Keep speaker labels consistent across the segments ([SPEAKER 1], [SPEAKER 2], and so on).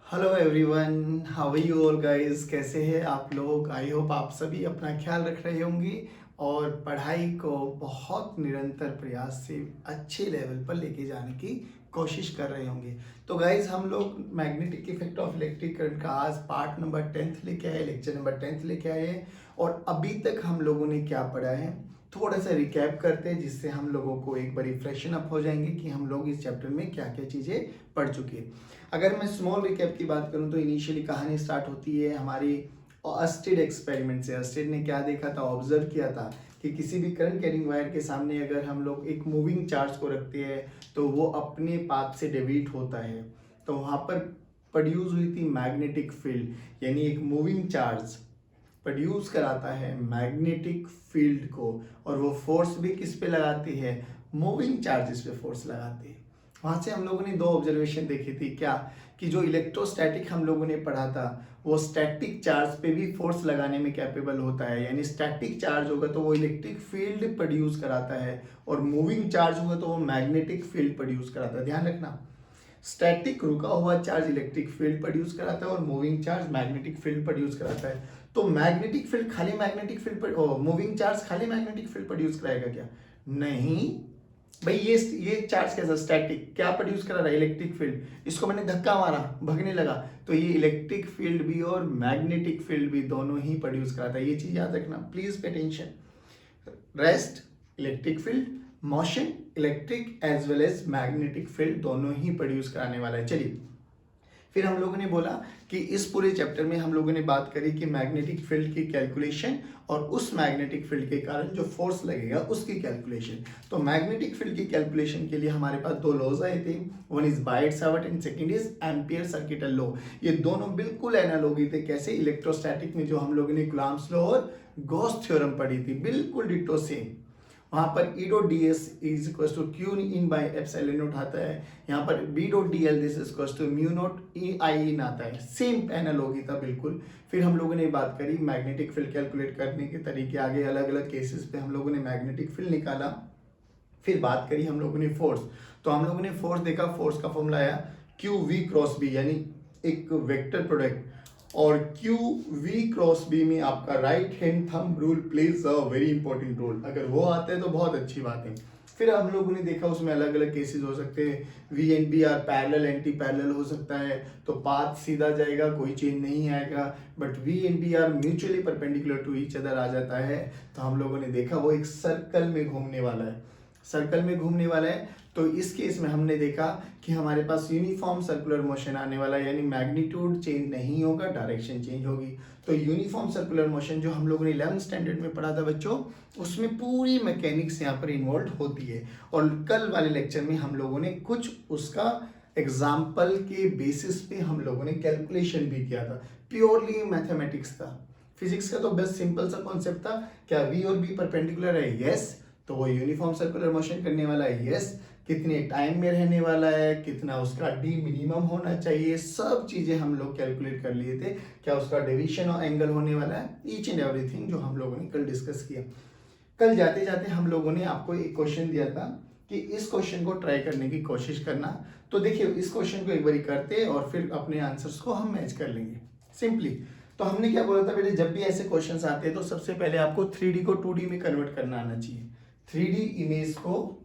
[SPEAKER 1] Hello everyone, how are you all guys. कैसे हैं आप लोग? आई होप आप सभी अपना ख्याल रख रहे होंगे और पढ़ाई को बहुत निरंतर प्रयास से अच्छे लेवल पर लेके जाने की कोशिश कर रहे होंगे। तो गाइस, हम लोग magnetic effect of electric current का आज पार्ट नंबर 10th लेके आए, लेक्चर नंबर 10th लेके आए हैं। और अभी तक हम लोगों ने क्या पढ़ा है, थोड़ा सा रिकैप करते हैं, जिससे हम लोगों को एक बार फ्रेशन अप हो जाएंगे कि हम लोग इस चैप्टर में क्या क्या चीज़ें पढ़ चुके हैं। अगर मैं स्मॉल रिकैप की बात करूं तो इनिशियली कहानी स्टार्ट होती है हमारी अस्टेड एक्सपेरिमेंट से। अस्टेड ने क्या देखा था, ऑब्जर्व किया था कि किसी भी करंट कैरिंग वायर के सामने अगर हम लोग एक मूविंग चार्ज को रखते हैं तो वो अपने पाथ से डेविएट होता है। तो वहाँ पर प्रोड्यूस हुई थी मैग्नेटिक फील्ड, यानी एक मूविंग चार्ज प्रोड्यूस कराता है मैग्नेटिक फील्ड को, और वो फोर्स भी किस पे लगाती है, मूविंग चार्जेस पे फोर्स लगाती है। वहाँ से हम लोगों ने दो ऑब्जर्वेशन देखी थी, क्या कि जो इलेक्ट्रोस्टैटिक हम लोगों ने पढ़ा था वो स्टैटिक चार्ज पे भी फोर्स लगाने में कैपेबल होता है, यानी स्टैटिक चार्ज होगा तो वो इलेक्ट्रिक फील्ड प्रोड्यूस कराता है और मूविंग चार्ज होगा तो वो मैग्नेटिक फील्ड प्रोड्यूस कराता है। ध्यान रखना, स्टैटिक रुका हुआ चार्ज इलेक्ट्रिक फील्ड प्रोड्यूस कराता है और moving charge magnetic field produce कराता है। तो मैग्नेटिक फील्ड खाली मैग्नेटिक फील्ड, मूविंग चार्ज खाली मैग्नेटिक फील्ड प्रोड्यूस कराएगा क्या? नहीं भाई, ये चार्ज कैसा स्टैटिक, क्या प्रोड्यूस करा रहा है, इलेक्ट्रिक फील्ड। इसको मैंने धक्का मारा, भगने लगा, तो ये इलेक्ट्रिक फील्ड भी और मैग्नेटिक फील्ड भी दोनों ही प्रोड्यूस कराता है। ये चीज याद रखना, please pay attention. Rest electric field, motion electric as well as magnetic field दोनों ही प्रोड्यूस कराने वाला है। चलिए, फिर हम लोगों ने बोला कि इस पूरे चैप्टर में हम लोगों ने बात करी कि मैग्नेटिक फील्ड की कैलकुलेशन और उस मैग्नेटिक फील्ड के कारण जो फोर्स लगेगा उसकी कैलकुलेशन। तो मैग्नेटिक फील्ड की कैलकुलेशन के लिए हमारे पास दो लॉज आए थे, one is Biot Savart and second is ampere circuital law. ये दोनों बिल्कुल एनालॉगी थे, कैसे इलेक्ट्रोस्टैटिक में जो हम लोगों ने कूलॉम्स लॉ और गॉस थ्योरम पढ़ी थी, बिल्कुल डिटो सेम। वहां पर E dot D S is equal to Q in by epsilon naught आता है, यहाँ पर B dot D L this is equal to mu naught E I in आता है। सेम एनालॉगी था बिल्कुल। फिर हम लोगों ने बात करी मैग्नेटिक फील्ड कैलकुलेट करने के तरीके, आगे अलग अलग केसेस पे हम लोगों ने मैग्नेटिक फील्ड निकाला। फिर बात करी हम लोगों ने फोर्स, तो हम लोगों ने फोर्स देखा, फोर्स का फॉर्मूला आया क्यू वी क्रॉस बी, यानी एक वेक्टर प्रोडक्ट, और क्यू वी क्रॉस बी में आपका right hand thumb rule plays a very important role. अगर वो आता है तो बहुत अच्छी बात है। फिर हम लोगों ने देखा उसमें अलग अलग केसेस हो सकते हैं, V and B are parallel anti parallel हो सकता है, तो पाथ सीधा जाएगा, कोई चेंज नहीं आएगा। But V and B are mutually perpendicular to each other आ जाता है, तो हम लोगों ने देखा वो एक सर्कल में घूमने वाला है, सर्कल में घूमने वाला है। तो इस केस में हमने देखा कि हमारे पास यूनिफॉर्म सर्कुलर मोशन आने वाला है, यानी मैग्नीट्यूड चेंज नहीं होगा, डायरेक्शन चेंज होगी। तो यूनिफॉर्म सर्कुलर मोशन जो हम लोगों ने 11th स्टैंडर्ड में पढ़ा था बच्चों, उसमें पूरी मैकेनिक्स यहाँ पर इन्वॉल्व होती है। और कल वाले लेक्चर में हम लोगों ने कुछ उसका एग्जाम्पल के बेसिस पे हम लोगों ने कैलकुलेशन भी किया था, प्योरली मैथमेटिक्स था। फिजिक्स का तो बस सिंपल सा कॉन्सेप्ट था, क्या वी और बी परपेंडिकुलर है, यस, तो वो यूनिफॉर्म सर्कुलर मोशन करने वाला है, यस, कितने टाइम में रहने वाला है, कितना उसका डी मिनिमम होना चाहिए, सब चीजें हम लोग कैलकुलेट कर लिए थे। क्या उसका डेविएशन और एंगल होने वाला है, ईच एंड एवरीथिंग जो हम लोगों ने कल डिस्कस किया। कल जाते जाते हम लोगों ने आपको एक क्वेश्चन दिया था कि इस क्वेश्चन को ट्राई करने की कोशिश करना। तो देखिए, इस क्वेश्चन को एक बार करते और फिर अपने आंसर्स को हम मैच कर लेंगे सिंपली। तो हमने क्या बोला था बेटे, जब भी ऐसे क्वेश्चंस आते हैं तो सबसे पहले आपको 3D को 2D में कन्वर्ट करना आना चाहिए। 3D इमेज को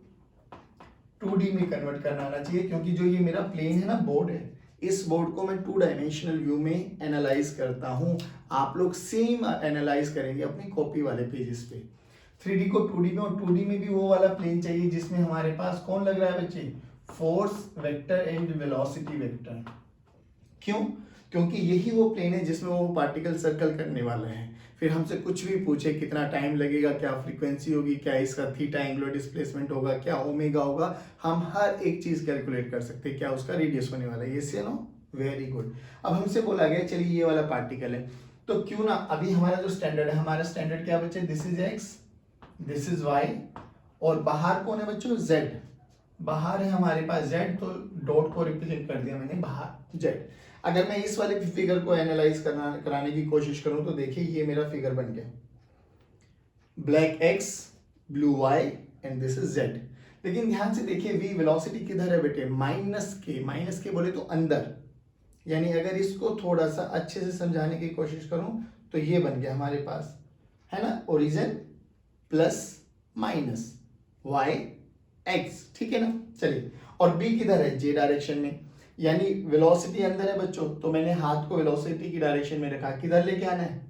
[SPEAKER 1] 2D में कन्वर्ट करना आना चाहिए, क्योंकि जो ये मेरा प्लेन है ना, बोर्ड है, इस बोर्ड को मैं 2 डायमेंशनल व्यू में एनालाइज करता हूं। आप लोग सेम एनालाइज करेंगे अपनी कॉपी वाले पेजेस पे। 3D को 2D में, और 2D में भी वो वाला प्लेन चाहिए जिसमें हमारे पास कौन लग रहा है बच्चे, force vector and velocity vector. क्यों? क्योंकि यही वो प्लेन है जिसमें वो पार्टिकल सर्कल करने वाला है। फिर हमसे कुछ भी पूछे, कितना टाइम लगेगा, क्या फ्रीक्वेंसी होगी, क्या इसका थीटा एंगुलर डिस्प्लेसमेंट होगा, क्या ओमेगा होगा, हम हर एक चीज कैलकुलेट कर सकते हैं। क्या उसका रेडियस होने वाला है, ये से नो, वेरी गुड। अब हमसे बोला गया चलिए ये वाला पार्टिकल है, तो क्यों ना अभी हमारा जो स्टैंडर्ड है, हमारा स्टैंडर्ड क्या बच्चे, this is X, this is Y, और बाहर कौन है बच्चों, जेड। बाहर है हमारे पास जेड, तो डॉट को रिप्रेजेंट कर दिया मैंने बाहर जेड। अगर मैं इस वाले फिगर को एनालाइज कराने की कोशिश करूं तो देखिए ये मेरा फिगर बन गया, black x, blue Y and this is Z. लेकिन ध्यान से देखिए, वी वेलोसिटी किधर है बेटे, माइनस के बोले तो अंदर, यानी अगर इसको थोड़ा सा अच्छे से समझाने की कोशिश करूं तो ये बन गया हमारे पास, है ना, origin plus minus Y X, ठीक है ना। चलिए, और बी किधर है, जे डायरेक्शन में, यानी वेलोसिटी अंदर है बच्चों, तो मैंने हाथ को वेलोसिटी की डायरेक्शन में रखा, किधर लेके आना है,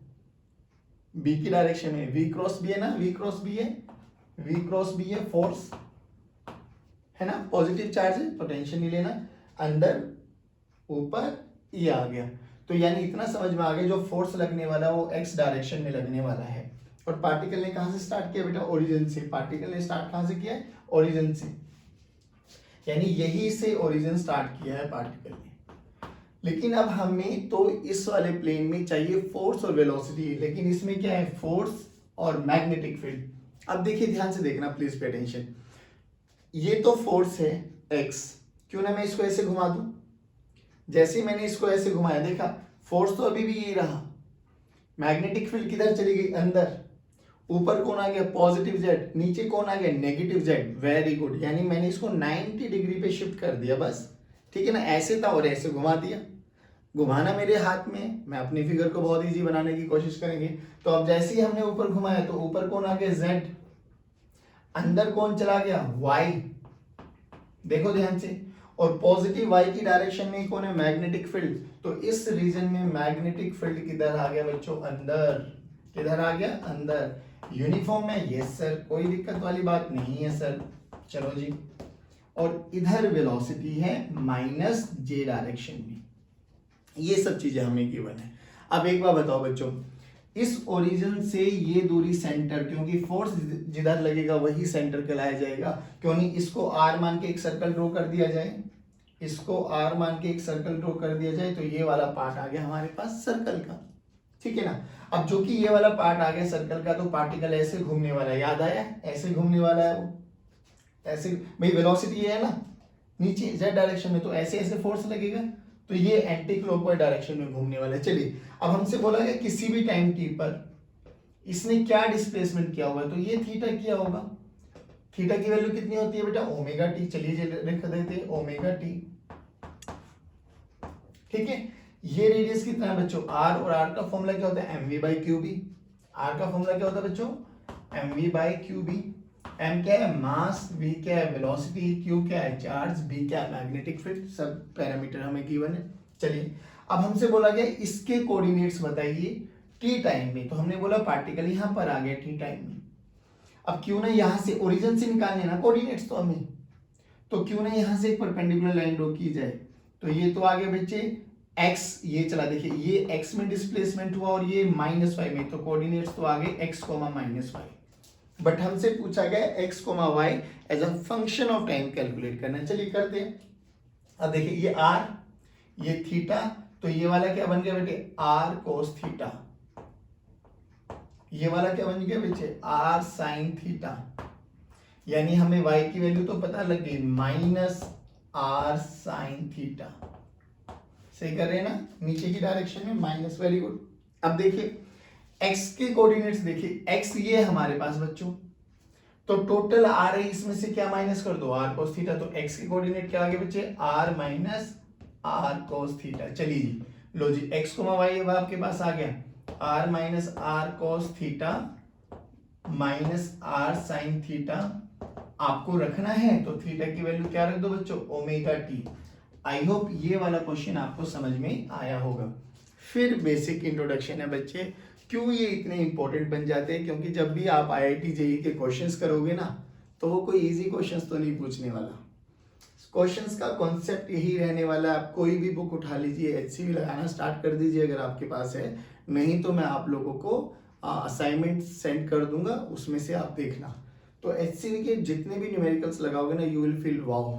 [SPEAKER 1] बी की डायरेक्शन में। वी क्रॉस बी है ना, वी क्रॉस बी है, वी क्रॉस बी है फोर्स, है ना, पॉजिटिव चार्ज है तो टेंशन नहीं लेना, अंदर ऊपर ये आ गया। तो यानी इतना समझ में आ गया, जो फोर्स लगने वाला वो एक्स डायरेक्शन में लगने वाला है। और पार्टिकल ने कहां से स्टार्ट किया बेटा, ओरिजिन से। पार्टिकल ने स्टार्ट कहां से किया है, ओरिजिन से, यानी यही से ओरिजिन स्टार्ट किया है पार्टिकल ने। लेकिन अब हमें तो इस वाले प्लेन में चाहिए फोर्स और वेलोसिटी, लेकिन इसमें क्या है, फोर्स और मैग्नेटिक फील्ड। अब देखिए, ध्यान से देखना प्लीज, पे अटेंशन। ये तो फोर्स है एक्स, क्यों ना मैं इसको ऐसे घुमा दूं, जैसे ही मैंने इसको ऐसे घुमाया, देखा फोर्स तो अभी भी यही रहा, मैग्नेटिक फील्ड किधर चली गई, अंदर, ऊपर कौन आ गया, पॉजिटिव जेड, नीचे कौन आ गया, नेगेटिव जेड। वेरी गुड, यानी मैंने इसको 90 डिग्री पे शिफ्ट कर दिया बस, ठीक है ना, ऐसे था और ऐसे घुमा दिया। घुमाना मेरे हाथ में, मैं अपनी फिगर को बहुत इजी बनाने की कोशिश करेंगे। तो अब जैसे ही हमने ऊपर घुमाया तो ऊपर कौन आ गया, जेड, अंदर कौन चला गया, वाई, देखो ध्यान से, और पॉजिटिव वाई की डायरेक्शन में कौन है, मैग्नेटिक फील्ड। तो इस रीजन में मैग्नेटिक फील्ड किधर आ गया बच्चों, अंदर, किधर आ गया, अंदर, यूनिफॉर्म है, यस सर, कोई दिक्कत वाली बात नहीं है सर। चलो जी, और इधर वेलोसिटी है माइनस जे डायरेक्शन में। ये सब चीजें हमें गिवन है। अब एक बार बताओ बच्चों, इस ओरिजिन से ये दूरी सेंटर, क्योंकि फोर्स जिधर लगेगा वही सेंटर कहलाया जाएगा, क्यों नहीं, इसको आर मान के एक सर्कल ड्रॉ कर दिया जाए, इसको आर मान के एक सर्कल ड्रॉ कर दिया जाए, तो ये वाला पार्ट आ गया हमारे पास सर्कल का, ठीक है ना। अब जो कि ये वाला पार्ट आ गया सर्कल का, तो पार्टिकल ऐसे घूमने वाला है, याद आया, ऐसे घूमने वाला है वो, ऐसे, भाई वेलोसिटी है ना नीचे जेड डायरेक्शन में, तो ऐसे ऐसे फोर्स लगेगा, तो ये एंटी क्लॉकवाइज डायरेक्शन में घूमने वाला है। चलिए, अब हमसे बोला गया किसी भी टाइम टी पर इसने क्या डिस्प्लेसमेंट किया होगा, तो ये थीटा किया होगा। थीटा की वैल्यू कितनी होती है बेटा, ओमेगा टी, चलिए लिख देते हैं ओमेगा टी, ठीक है। ये रेडियस कितना है बच्चों, आर, और आर का फॉर्मूला क्या होता है, M V by Q B. R का फॉर्मूला क्या होता है बच्चों, M V by Q B. M क्या है, मास, वी क्या है, वेलोसिटी, क्यू क्या है, चार्ज, बी क्या है, मैग्नेटिक फील्ड, सब पैरामीटर हमें गिवन है। चलिए, अब हमसे बोला गया इसके कोऑर्डिनेट्स बताइए टी टाइम में, तो हमने बोला पार्टिकल यहां पर आ गया टी टाइम में। अब क्यों ना यहां से ओरिजिन से निकालने ना कोऑर्डिनेट्स तो हमें, तो क्यों ना यहां से एक परपेंडिकुलर लाइन ड्रॉ की जाए। तो ये तो आगे बच्चे x, ये चला, देखिए ये x में डिस्प्लेसमेंट हुआ और ये -y में, तो कोऑर्डिनेट्स तो आगे x, -y। बट हमसे पूछा गया x, y as a function of time calculate करना है। चलिए करते हैं। अब देखिए ये r, ये थीटा, तो ये वाला क्या बन गया बेटे, r cos थीटा, ये वाला क्या बन गया बच्चे, r sin थीटा, यानी हमें y की वैल्यू तो पता लग गई, -r sin थीटा। सही कर रहे हैं ना, नीचे की डायरेक्शन में माइनस, वेरी गुड। अब देखिए x के कोऑर्डिनेट्स, देखिए x ये हमारे पास बच्चों, तो टोटल आ रही इसमें से क्या माइनस कर दो, r cos थीटा, तो x के कोऑर्डिनेट क्या आ गए बच्चे, r minus r cos theta. चलिए जी, लो जी, x, y अब आपके पास आ गया, r minus r cos theta minus r sin theta, आपको रखना है तो थीटा की वैल्यू क्या रख दो बच्चों, ओमेगा टी। आई होप ये वाला क्वेश्चन आपको समझ में आया होगा। फिर बेसिक इंट्रोडक्शन है बच्चे, क्यों ये इतने इंपॉर्टेंट बन जाते हैं, क्योंकि जब भी आप IIT JEE के क्वेश्चंस करोगे ना, तो वो कोई इजी क्वेश्चंस तो नहीं पूछने वाला। क्वेश्चंस का कॉन्सेप्ट यही रहने वाला है। आप कोई भी बुक उठा लीजिए, HCV लगाना स्टार्ट कर दीजिए अगर आपके पास है, नहीं तो मैं आप लोगों को असाइनमेंट सेंड कर दूंगा, उसमें से आप देखना। तो HCV के जितने भी न्यूमेरिकल्स लगाओगे ना, यू विल फील वाओ,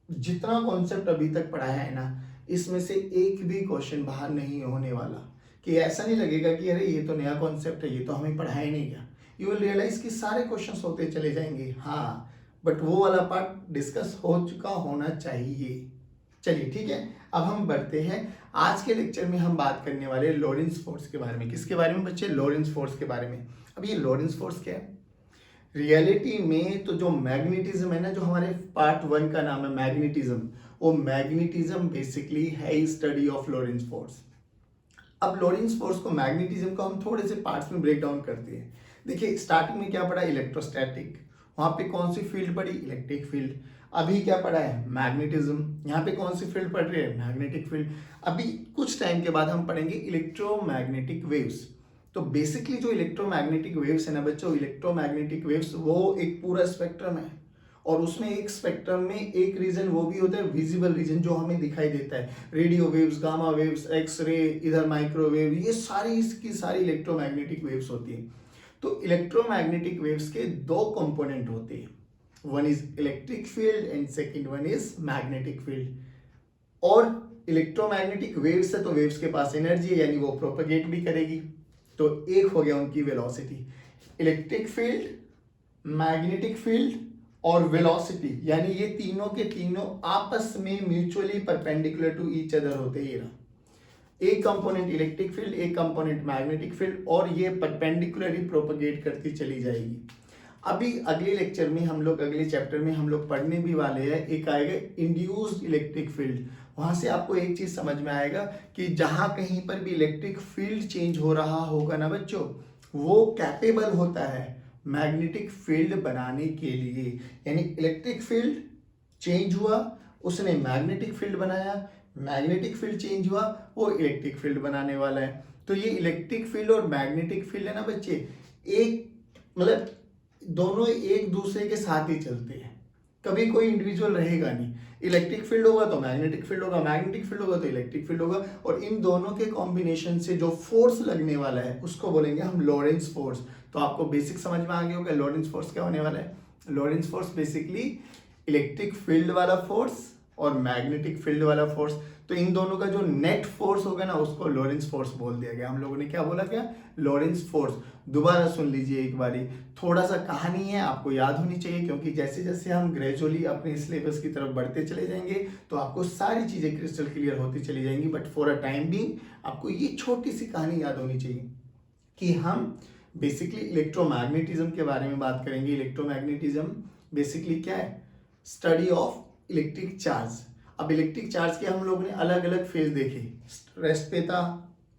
[SPEAKER 1] जितना कॉन्सेप्ट अभी तक पढ़ाया है ना, इसमें से एक भी क्वेश्चन बाहर नहीं होने वाला, कि ऐसा नहीं लगेगा कि अरे ये तो नया कॉन्सेप्ट है, ये तो हमें पढ़ाया ही नहीं गया। यू विल रियलाइज कि सारे क्वेश्चंस होते चले जाएंगे, हाँ, बट वो वाला पार्ट डिस्कस हो चुका होना चाहिए। चलिए ठीक है, अब हम बढ़ते हैं। आज के लेक्चर में हम बात करने वाले लॉरेंस फोर्स के बारे में। किसके बारे में बच्चे, लॉरेंस फोर्स के बारे में। अब ये लॉरेंस फोर्स क्या है, रियलिटी में तो जो मैग्नेटिज्म है ना, जो हमारे पार्ट 1 का नाम है मैग्नेटिज्म, वो मैग्नेटिज्म बेसिकली है स्टडी ऑफ लॉरेंस फोर्स। अब लॉरेंस फोर्स को, मैग्नेटिज्म को हम थोड़े से पार्ट्स में ब्रेक डाउन करते हैं। देखिए स्टार्टिंग में क्या पढ़ा, इलेक्ट्रोस्टैटिक, वहां पे कौन सी फील्ड पढ़ी, इलेक्ट्रिक फील्ड। अभी क्या पढ़ा है, मैग्नेटिज्म, यहाँ पे कौन सी फील्ड पढ़ रही है, मैग्नेटिक फील्ड। अभी कुछ टाइम के बाद हम पढ़ेंगे इलेक्ट्रोमैग्नेटिक वेव्स। तो बेसिकली जो इलेक्ट्रोमैग्नेटिक वेव्स है ना बच्चों, इलेक्ट्रोमैग्नेटिक वेव्स वो एक पूरा स्पेक्ट्रम है, और उसमें एक स्पेक्ट्रम में एक रीजन वो भी होता है विजिबल रीजन, जो हमें दिखाई देता है, radio waves, gamma waves, X ray, इधर माइक्रोवेव, ये सारी इसकी सारी इलेक्ट्रोमैग्नेटिक वेव्स होती है। तो इलेक्ट्रोमैग्नेटिक वेव्स के दो कंपोनेंट होते हैं, one is electric field and second one is magnetic field. और इलेक्ट्रोमैग्नेटिक वेव्स है तो वेव्स के पास एनर्जी है, यानी वो प्रोपेगेट भी करेगी। तो एक हो गया उनकी velocity, electric field, magnetic field और वेलोसिटी, यानी ये तीनों के तीनों आपस में mutually perpendicular to each other होते हैं। एक कंपोनेंट इलेक्ट्रिक फील्ड, एक कंपोनेंट मैग्नेटिक फील्ड, और ये परपेंडिकुलरली प्रोपेगेट करती चली जाएगी। अभी अगले लेक्चर में हम लोग, अगले चैप्टर में हम लोग पढ़ने भी वाले हैं, एक आएगा इंड्यूस्ड इलेक्ट्रिक फील्ड। वहां से आपको एक चीज समझ में आएगा कि जहां कहीं पर भी इलेक्ट्रिक फील्ड चेंज हो रहा होगा ना बच्चों, वो कैपेबल होता है मैग्नेटिक फील्ड बनाने के लिए। यानी इलेक्ट्रिक फील्ड चेंज हुआ, उसने मैग्नेटिक फील्ड बनाया, मैग्नेटिक फील्ड चेंज हुआ, वो इलेक्ट्रिक फील्ड बनाने वाला है। तो ये इलेक्ट्रिक फील्ड और मैग्नेटिक फील्ड है ना बच्चे, एक मतलब दोनों एक दूसरे के साथ ही चलते हैं, कभी कोई इंडिविजुअल रहेगा नहीं। इलेक्ट्रिक फील्ड होगा तो मैग्नेटिक फील्ड होगा, मैग्नेटिक फील्ड होगा तो इलेक्ट्रिक फील्ड होगा, और इन दोनों के कॉम्बिनेशन से जो फोर्स लगने वाला है उसको बोलेंगे हम लॉरेंस फोर्स। तो आपको बेसिक समझ में आ गया होगा लॉरेंस फोर्स क्या होने वाला है। Lawrence force basically electric field वाला फोर्स और मैग्नेटिक फील्ड वाला फोर्स, तो इन दोनों का जो नेट फोर्स होगा ना उसको लॉरेंस फोर्स बोल दिया गया। हम लोगों ने क्या बोला, क्या, लॉरेंस फोर्स। दोबारा सुन लीजिए एक बारी, थोड़ा सा कहानी है, आपको याद होनी चाहिए, क्योंकि जैसे जैसे हम ग्रेजुअली अपने सिलेबस की तरफ बढ़ते चले जाएंगे तो आपको सारी चीजें क्रिस्टल क्लियर होती चली जाएंगी। But for a time being आपको ये छोटी सी कहानी याद होनी चाहिए कि हम बेसिकली इलेक्ट्रोमैग्नेटिज्म के बारे में बात करेंगे। इलेक्ट्रोमैग्नेटिज्म बेसिकली क्या है, स्टडी ऑफ इलेक्ट्रिक चार्ज। अब इलेक्ट्रिक चार्ज के हम लोगों ने अलग अलग फेज देखे, रेस्ट पे था,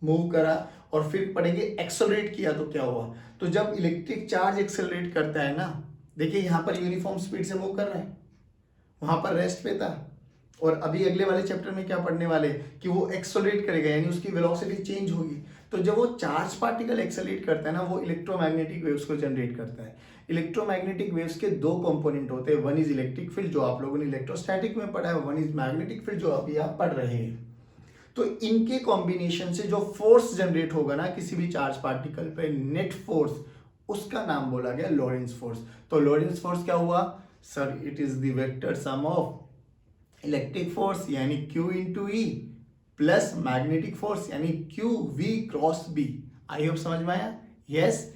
[SPEAKER 1] मूव करा, और फिर पढ़ेंगे एक्सेलरेट किया तो क्या हुआ। तो जब इलेक्ट्रिक चार्ज एक्सेलरेट करता है ना, देखिए यहाँ पर यूनिफॉर्म स्पीड से मूव कर रहा है, वहां पर रेस्ट पे था, और अभी अगले वाले चैप्टर में क्या पढ़ने वाले कि वो एक्सेलरेट करेगा, यानी उसकी वेलोसिटी चेंज होगी। तो जब वो चार्ज पार्टिकल एक्सेलरेट करता है ना, वो इलेक्ट्रोमैग्नेटिक वेव्स को जनरेट करता है। इलेक्ट्रोमैग्नेटिक वेव्स के दो कंपोनेंट होते हैं, वन इज इलेक्ट्रिक फील्ड जो आप लोगों ने इलेक्ट्रोस्टैटिक में पढ़ा है, वन इज मैग्नेटिक फील्ड जो अभी आप पढ़ रहे हैं। तो इनके कॉम्बिनेशन से जो फोर्स जनरेट होगा ना किसी भी चार्ज पार्टिकल पे, नेट फोर्स, उसका नाम बोला गया लॉरेंस फोर्स। तो लॉरेंस फोर्स क्या हुआ sir, it is the vector sum of electric force यानी Q into E plus magnetic force यानी Q V cross B। I hope समझ में आया, yes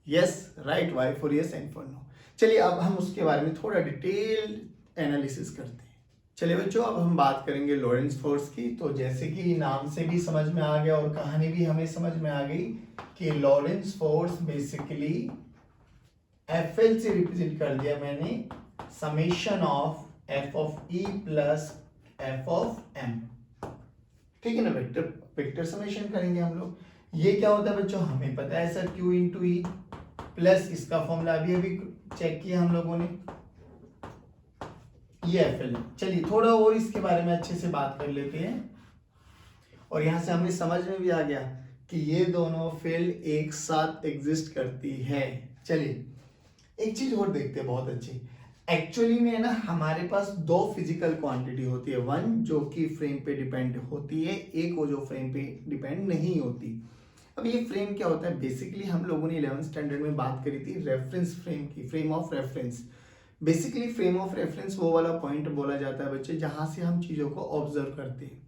[SPEAKER 1] yes right, Y for yes and for no. चलिए अब हम उसके बारे में थोड़ा डिटेल एनालिसिस करते हैं। चलिए बच्चों अब हम बात करेंगे लॉरेंस फोर्स की। तो जैसे कि नाम से भी समझ में आ गया और कहानी भी हमें समझ में आ गई कि लॉरेंस फोर्स बेसिकली FL से रिप्रेजेंट कर दिया मैंने, summation of F of E plus F of M, ठीक है ना, वेक्टर समेशन करेंगे हम लोग। ये क्या होता है बच्चों, हमें पता है sir Q into E plus इसका फॉर्मूला अभी अभी चेक किया हम लोगों ने, ये FL। चलिए थोड़ा और इसके बारे में अच्छे से बात कर लेते हैं, और यहां से हमें समझ में भी आ गया कि ये दोनों फील्ड एक साथ एग्जिस्ट करती है। चलिए एक चीज और देखते हैं बहुत अच्छी। एक्चुअली में ना हमारे पास दो फिजिकल क्वांटिटी होती है, वन जो कि फ्रेम पे डिपेंड होती है, एक वो जो फ्रेम पे डिपेंड नहीं होती। अब ये फ्रेम क्या होता है, बेसिकली हम लोगों ने 11th स्टैंडर्ड में बात करी थी रेफरेंस फ्रेम की, frame of reference. Basically frame of reference वो वाला पॉइंट बोला जाता है बच्चे जहां से हम चीजों को ऑब्जर्व करते हैं।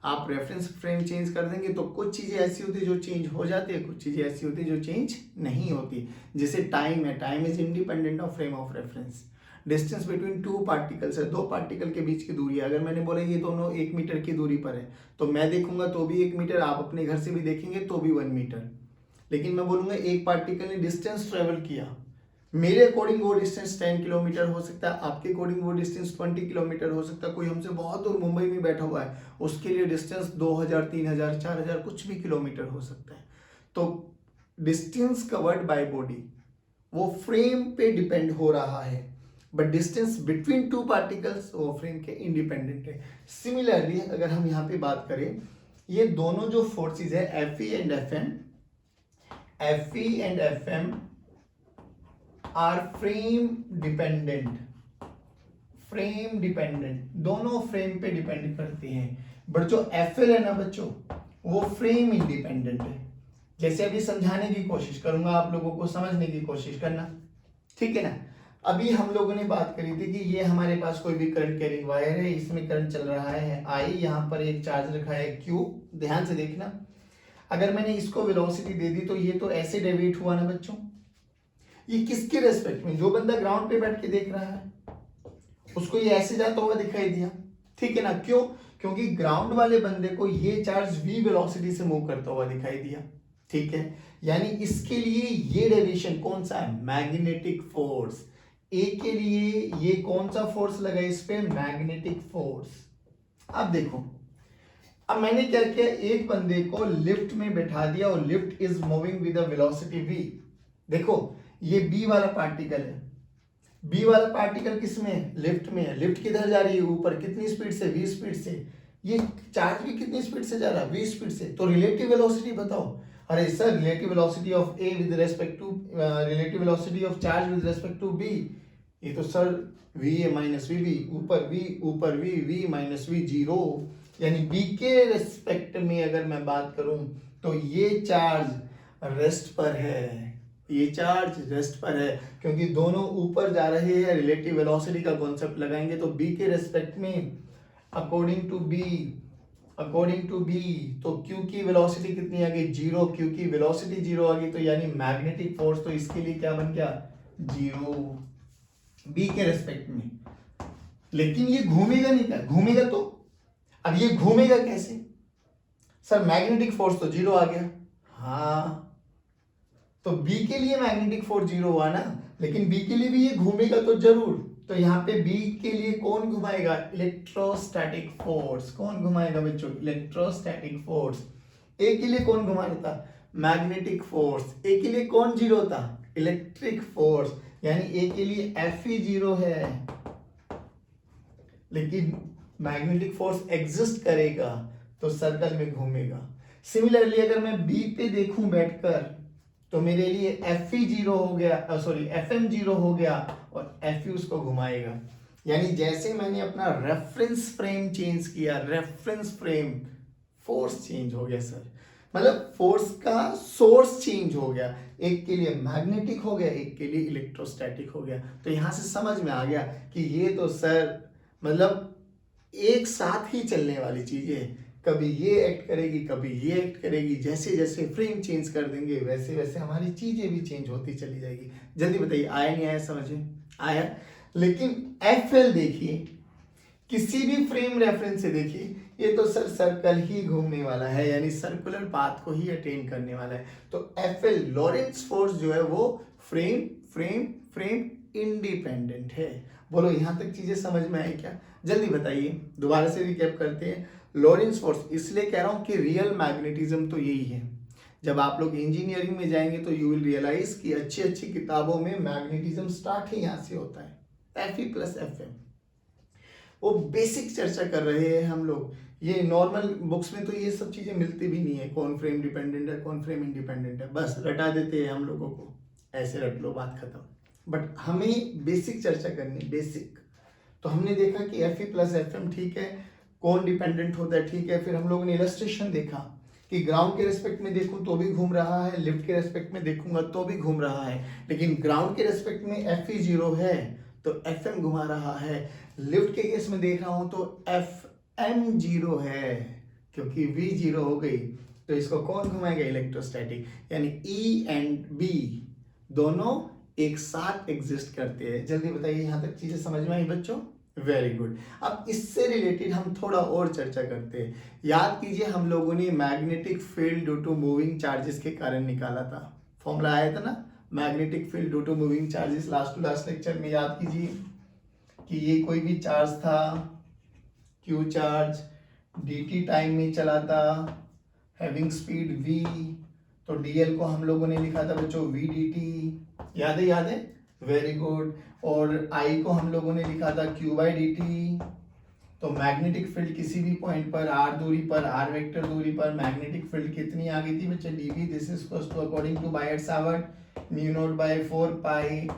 [SPEAKER 1] आप रेफरेंस फ्रेम चेंज कर देंगे तो कुछ चीजें ऐसी होती है जो चेंज हो जाती है, कुछ चीजें ऐसी होती है जो चेंज नहीं होती। जैसे टाइम है, time is independent of frame of reference. Distance between two particles है, दो पार्टिकल के बीच की दूरी है, अगर मैंने बोला ये दोनों 1 मीटर की दूरी पर है तो मैं देखूंगा तो भी 1 मीटर, आप अपने घर से भी देखेंगे तो भी 1 मीटर। लेकिन मैं बोलूंगा एक पार्टिकल ने डिस्टेंस ट्रेवल किया, मेरे अकॉर्डिंग वो डिस्टेंस 10 किलोमीटर हो सकता है, आपके अकॉर्डिंग वो डिस्टेंस 20 किलोमीटर हो सकता है, कोई हमसे बहुत दूर मुंबई में बैठा हुआ है उसके लिए डिस्टेंस 2000, 3000, 4000 कुछ भी किलोमीटर हो सकता है। तो डिस्टेंस कवर्ड बाय बॉडी वो फ्रेम पे डिपेंड हो रहा है, but distance between two particles वो फ्रेम के इंडिपेंडेंट है। सिमिलरली अगर हम यहाँ पे बात करें, ये दोनों जो फोर्सेस है Fe and Fm, Fe and Fm are frame dependent, frame dependent, दोनों फ्रेम पे डिपेंड करते हैं। बट जो Fl है ना बच्चों, वो फ्रेम इंडिपेंडेंट है। जैसे अभी समझाने की कोशिश करूंगा, आप लोगों को समझने की कोशिश करना, ठीक है ना। अभी हम लोगों ने बात करी थी कि ये हमारे पास कोई भी करंट कैरिंग वायर है, इसमें करंट चल रहा है I, यहाँ पर एक चार्ज रखा है Q। ध्यान से देखना, अगर मैंने इसको वेलोसिटी दे दी तो ये तो ऐसे डेविएट हुआ ना बच्चों, ये किसके रेस्पेक्ट में, जो बंदा ग्राउंड पे बैठ के देख रहा है उसको ये ऐसे जाता हुआ दिखाई दिया, ठीक है ना। क्यों? क्योंकि ग्राउंड वाले बंदे को ये चार्ज v वेलोसिटी से मूव करता हुआ दिखाई दिया, ठीक है। यानी इसके लिए ये डेविएशन कौन सा है, मैग्नेटिक फोर्स। ए के लिए ये कौन सा फोर्स लगा इस पे, मैग्नेटिक फोर्स। अब देखो, अब मैंने क्या किया, एक बंदे को लिफ्ट में बैठा दिया और lift is moving with a velocity v। देखो ये b वाला पार्टिकल है, b वाला पार्टिकल किसमें है, लिफ्ट में है। लिफ्ट किधर जा रही है, ऊपर, कितनी स्पीड से, v स्पीड से। ये चार्ज भी कितनी स्पीड से जा रहा है, v स्पीड से। तो रिलेटिव वेलोसिटी बताओ। अरे sir relative velocity of a with respect to relative velocity of charge with respect to b, ये तो sir va minus V B, ऊपर v माइनस वी, जीरो। यानी b के रेस्पेक्ट में अगर मैं बात करूं तो ये चार्ज रेस्ट पर है, ये चार्ज रेस्ट पर है, क्योंकि दोनों ऊपर जा रहे हैं। रिलेटिव वेलोसिटी का कॉन्सेप्ट लगाएंगे तो b के रेस्पेक्ट में अकॉर्डिंग टू b तो q की वेलोसिटी कितनी आ गई, जीरो। q की वेलोसिटी जीरो आ गई, तो यानी मैग्नेटिक फोर्स तो इसके लिए क्या बन गया, जीरो, b के रेस्पेक्ट में। लेकिन ये घूमेगा नहीं, क्या घूमेगा, तो अब ये घूमेगा कैसे, सर मैग्नेटिक फोर्स तो जीरो आ गया। हाँ, तो b के लिए मैग्नेटिक फोर्स जीरो हुआ ना, लेकिन b के लिए भी ये घूमेगा तो जरूर। तो यहाँ पे b के लिए कौन घुमाएगा, इलेक्ट्रोस्टैटिक फोर्स। कौन घुमाएगा बच्चों, इलेक्ट्रोस्टैटिक फोर्स। a के लिए कौन घुमा रहा था, मैग्नेटिक फोर्स। a के लिए कौन जीरो था, इलेक्ट्रिक फोर्स। यानी a के लिए Fe जीरो है, लेकिन मैग्नेटिक फोर्स एग्जिस्ट करेगा तो सर्कल में घूमेगा। सिमिलरली अगर मैं b पे देखूं बैठकर तो मेरे लिए Fe जीरो हो गया, सॉरी Fm जीरो हो गया और Fe उसको घुमाएगा। यानी जैसे मैंने अपना रेफरेंस फ्रेम चेंज किया, रेफरेंस फ्रेम, फोर्स चेंज हो गया सर, मतलब फोर्स का सोर्स चेंज हो गया। एक के लिए मैग्नेटिक हो गया, एक के लिए इलेक्ट्रोस्टैटिक हो गया। तो यहां से समझ में आ गया कि ये तो सर मतलब एक साथ ही चलने वाली चीजें है, कभी ये एक्ट करेगी कभी ये एक्ट करेगी। जैसे जैसे फ्रेम चेंज कर देंगे वैसे वैसे हमारी चीजें भी चेंज होती चली जाएगी। जल्दी बताइए, आया नहीं आया, समझ में आया। लेकिन Fl देखिए, किसी भी फ्रेम रेफरेंस से देखिए, ये तो सर सर्कल ही घूमने वाला है, यानी सर्कुलर पाथ को ही अटेन करने वाला है। तो Fl लॉरेंट्ज फोर्स जो है वो फ्रेम फ्रेम फ्रेम इंडिपेंडेंट है। बोलो यहां तक चीजें समझ में आई क्या, जल्दी बताइए। दोबारा से रिकैप करते हैं। लॉरेंट्ज फोर्स इसलिए कह रहा हूं कि रियल मैग्नेटिज्म तो यही है। जब आप लोग इंजीनियरिंग में जाएंगे तो यू विल रियलाइज कि अच्छी अच्छी किताबों में मैग्नेटिज्म स्टार्ट ही यहां से होता है, Fe प्लस Fm। वो बेसिक चर्चा कर रहे हैं हम लोग। ये नॉर्मल बुक्स में तो ये सब चीजें मिलती भी नहीं है, कौन फ्रेम डिपेंडेंट है कौन फ्रेम इंडिपेंडेंट है, बस रटा देते हैं हम लोगों को, ऐसे रट लो बात खत्म। बट हमें बेसिक चर्चा करनी, बेसिक। तो हमने देखा कि Fe प्लस Fm ठीक है, कौन डिपेंडेंट होता है ठीक है। फिर हम लोगों ने इलस्ट्रेशन देखा कि ग्राउंड के रेस्पेक्ट में देखूं तो भी घूम रहा है, लिफ्ट के रेस्पेक्ट में देखूंगा तो भी घूम रहा है। लेकिन ग्राउंड के रेस्पेक्ट में Fe जीरो है तो Fm घुमा रहा है। लिफ्ट के केस में देख रहा हूं तो Fm जीरो है, क्योंकि V जीरो हो गई तो इसको कौन घुमाएगा, इलेक्ट्रोस्टैटिक। यानी E एंड B दोनों एक साथ एग्जिस्ट करते हैं। जल्दी बताइए, यहां तक चीजें समझ में आई बच्चों, वेरी गुड। अब इससे रिलेटेड हम थोड़ा और चर्चा करते हैं। याद कीजिए हम लोगों ने magnetic field due to moving charges के कारण निकाला था, फॉर्मूला आया था ना, magnetic field due to moving charges. Last to last lecture में याद कीजिए कि ये कोई भी चार्ज था, क्यू चार्ज, dt टाइम में चला था, हैविंग स्पीड v, तो dl को हम लोगों ने लिखा था बच्चों v dt, याद है, याद है, वेरी गुड। और I को हम लोगों ने लिखा था q बाई dt। तो मैग्नेटिक फील्ड किसी भी पॉइंट पर r दूरी पर, r वेक्टर दूरी पर मैग्नेटिक फील्ड कितनी आ गई थी बच्चे, dv, this is equal to according to Biot Savart mu naught by 4 pi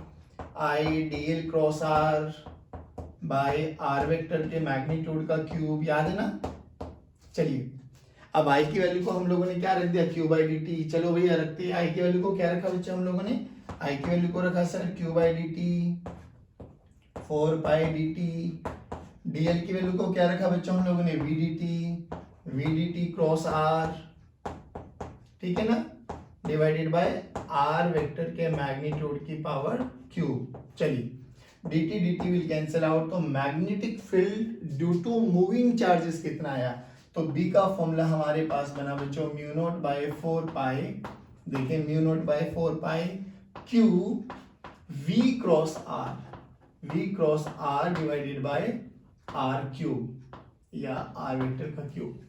[SPEAKER 1] I dl cross r by r vector के मैग्नीट्यूड का क्यूब, याद है ना। चलिए अब I की वैल्यू को हम लोगों ने क्या रख दिया, q बाई डी टी। चलो भैया रखते हैं, I की वैल्यू को क्या रखा बच्चे हम लोगों ने, I की वैल्यू को रखा sir q by D T 4 pi D T. dl की वैल्यू को क्या रखा बच्चों हम लोगों ने, v dt क्रॉस r, ठीक है ना, डिवाइडेड बाय r वेक्टर के मैग्नीट्यूड की पावर क्यूब। चलिए dt विल कैंसिल आउट, तो magnetic field due to moving charges कितना आया, तो b का फॉर्मूला हमारे पास बना बच्चों म्यू नॉट बाय 4 पाई, देखिए mu naught by 4 pi q v cross r divided by r cube या r वेक्टर का क्यूब।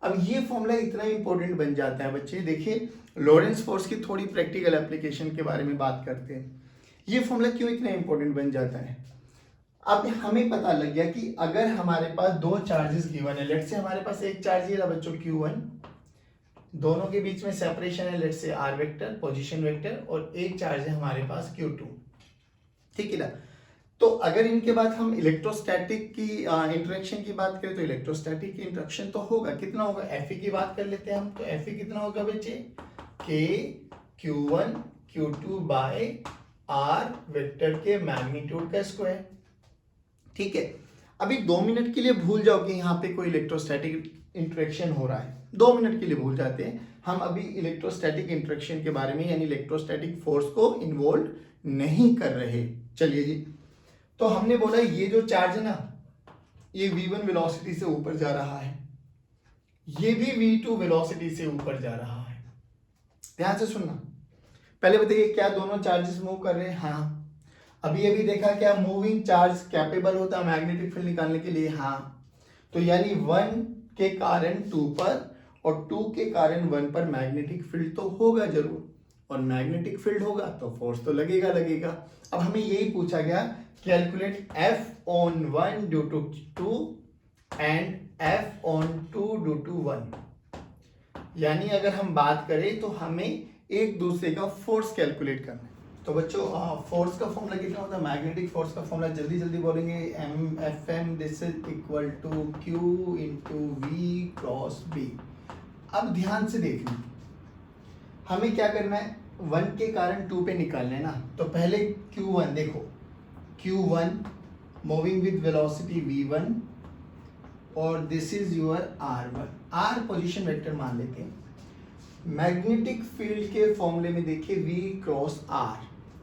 [SPEAKER 1] अब ये फॉर्मूला इतना इंपॉर्टेंट बन जाता है बच्चे, देखिए लॉरेंस फोर्स की थोड़ी प्रैक्टिकल एप्लीकेशन के बारे में बात करते हैं। ये फॉर्मूला क्यों इतना इंपॉर्टेंट बन जाता है, अब हमें पता लग गया कि अगर हमारे पास दो चार्जेस गिवन है, लेट्स से हमारे पास एक चार्ज ये रहा बच्चों q1, दोनों के बीच में सेपरेशन है let's say r vector position vector, और एक चार्ज है हमारे पास q2, ठीक है ना। तो अगर इनके बाद हम इलेक्ट्रोस्टैटिक की इंटरेक्शन की बात करें तो इलेक्ट्रोस्टैटिक की इंटरेक्शन तो होगा, कितना होगा, Fe की बात कर लेते हैं हम, तो Fe कितना होगा बच्चे, k q1 q2 by r vector के मैग्नीट्यूड का स्क्वायर, ठीक है। अभी 2 मिनट के लिए भूल जाओ कि यहाँ पे कोई इलेक्ट्रोस्टैटिक इंटरेक्शन हो रहा है, 2 मिनट के लिए भूल जाते हैं, हम अभी इलेक्ट्रोस्टैटिक इंटरेक्शन के बारे में यानी इलेक्ट्रोस्टैटिक फोर्स को इन्वॉल्व नहीं कर रहे। चलिए जी, तो हमने बोला ये जो चार्ज है ना, ये v1 वेलोसिटी से ऊपर जा रहा है, ये भी v2 वेलोसिटी से ऊपर जा रहा है। ध्यान से सुनना, पहले बताइए क्या दोनों चार्जेस मूव कर रहे हैं, हाँ। अभी अभी देखा क्या मूविंग चार्ज कैपेबल होता है मैग्नेटिक फील्ड निकालने के लिए, हाँ। तो यानी 1 के कारण 2 पर और 2 के कारण 1 पर मैग्नेटिक फील्ड तो होगा जरूर, और मैग्नेटिक फील्ड होगा तो फोर्स तो लगेगा। अब हमें यही पूछा गया, calculate F on 1 due to 2 and F on 2 due to 1। यानी अगर हम बात करें तो हमें एक दूसरे का फोर्स कैलकुलेट करना है। तो बच्चों फोर्स का फॉर्मूला कितना होता है, मैग्नेटिक फोर्स का फॉर्मूला जल्दी बोलेंगे, Fm this is equal to Q into V cross B। अब ध्यान से देखना, हमें क्या करना है, 1 के कारण 2 पे निकालना है ना, तो पहले Q1 देखो, Q1 moving with velocity V1 और this is your R1, R position vector मान लेते हैं। मैग्नेटिक फील्ड के फॉर्मूले में देखिए V क्रॉस R,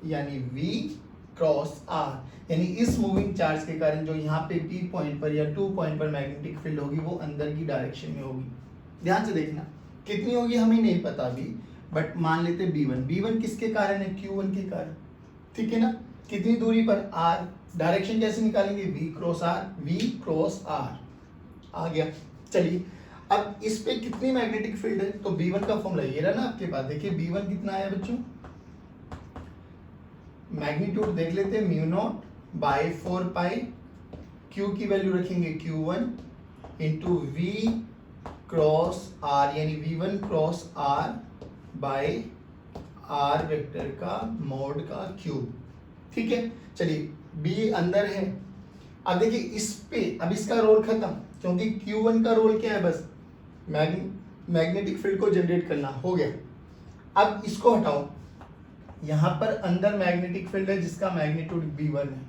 [SPEAKER 1] यानी V क्रॉस R, यानी इस मूविंग चार्ज के कारण जो यहाँ पे P पॉइंट पर या 2 पॉइंट पर मैग्नेटिक फील्ड होगी वो अंदर की डायरेक्शन में होगी। ध्यान से देखना, कितनी होगी हमें नहीं पता अभी, बट मान लेते B1 किसके कारण है, Q1 के कारण, ठीक है ना। कितनी दूरी पर, R, डायरेक्शन कैसे निकालेंगे, V क्रॉस R आ गया। चलिए अब इस पे कितनी मैग्नेटिक फील्ड है, तो B1 का फॉर्मूला ये रहा ना आपके पास, देखिए B1 कितना आया बच्चों, मैग्नीट्यूड देख लेते हैं, mu naught by 4 pi, Q की वैल्यू रखेंगे Q1 into V cross R, यानी V1 cross R by R vector का मोड का क्यूब, ठीक है। चलिए B अंदर है, अब देखिए इस पे, अब इसका रोल खत्म, क्योंकि Q1 का रोल क्या है, बस मैग्नेटिक फील्ड को जनरेट करना, हो गया। अब इसको हटाओ, यहां पर अंदर मैग्नेटिक फील्ड है जिसका मैग्नीट्यूड B1 है।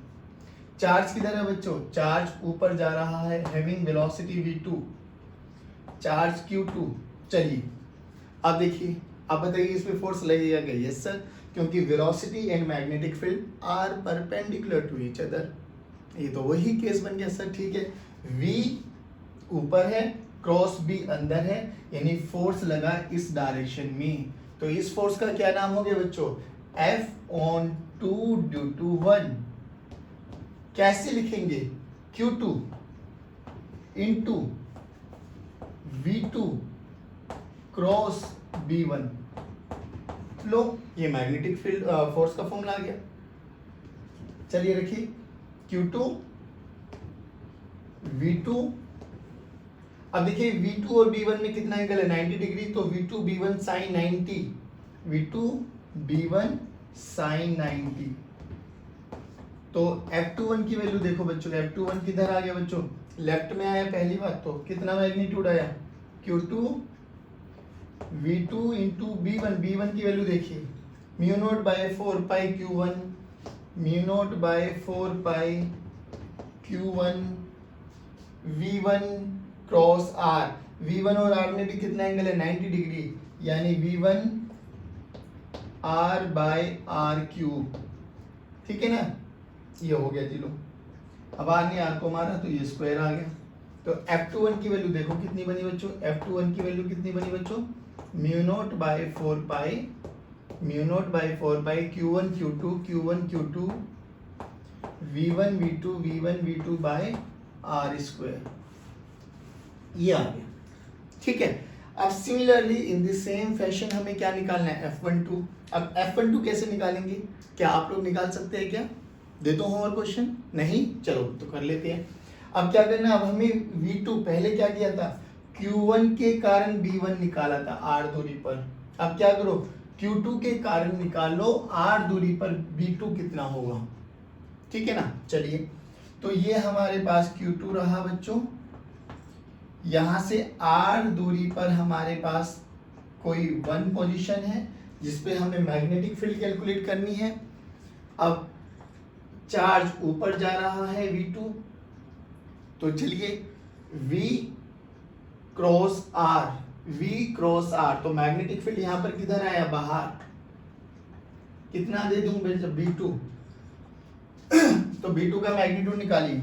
[SPEAKER 1] चार्ज किधर है बच्चों, चार्ज ऊपर जा रहा है, having velocity V2, charge Q2। चलिए अब देखिए, अब बताइए इस पे फोर्स लगेगा क्या, यस सर, क्योंकि velocity and magnetic field are perpendicular to each other. ये तो वही केस बन गया सर, ठीक है। V ऊपर है, क्रॉस B अंदर है, यानी फोर्स लगा इस डायरेक्शन में, तो इस फोर्स का क्या नाम हो गया बच्चों, F on 2 ड्यू टू 1। कैसे लिखेंगे? Q2 into V2 cross B1। लो, ये मैग्नेटिक फील्ड फोर्स का फॉर्मूला आ गया। चलिए रखिए, Q2 V2। अब देखिए V2 और B1 में कितना एंगल है? 90 डिग्री। तो V2 B1 sign 90, V2 B1 sign 90। तो F21 की वैल्यू देखो बच्चों, F21 किधर आ गया बच्चों? लेफ्ट में आया पहली बात। तो कितना मैग्नीट्यूड आया? Q2 V2 into B1। B1 की वैल्यू देखिए, mu naught by 4 pi Q1, mu naught by 4 pi Q1 V1 cross R। V1 और R में भी कितना एंगल है? 90 डिग्री, यानी V1 R by R cube. ठीक है ना, ये हो गया जी। लो, अब R ने R को मारा तो ये स्क्वायर आ गया। तो F21 की वैल्यू देखो कितनी बनी बच्चों? F21 की वैल्यू कितनी बनी बच्चों? Mu naught by 4 pi, mu naught by 4 pi Q1 Q2 Q1 Q2 V1 V2 V1 V2 by R square. ये आ गया। ठीक है। अब similarly in the same fashion हमें क्या निकालना है? F12। अब F12 कैसे निकालेंगे? क्या आप लोग निकाल सकते हैं क्या? दे दो होमवर्क क्वेश्चन? नहीं, चलो तो कर लेते हैं। अब क्या करना है? अब हमें V2 पहले क्या किया था? Q1 के कारण B1 निकाला था R दूरी पर। अब क्या करो? Q2 के कारण निकालो R दूरी पर B2 कितना होगा। ठीक है ना। चलिए, तो ये हमारे पास Q2 रहा बच्चों। यहां से R दूरी पर हमारे पास कोई 1 पोजीशन है जिसपे हमें मैग्नेटिक फील्ड कैलकुलेट करनी है। अब चार्ज ऊपर जा रहा है V2, तो चलिए V cross R, V cross R, तो मैग्नेटिक फील्ड यहां पर किधर आया? बाहर। कितना दे दूं B2? तो B2 का मैग्नीट्यूड निकालिए।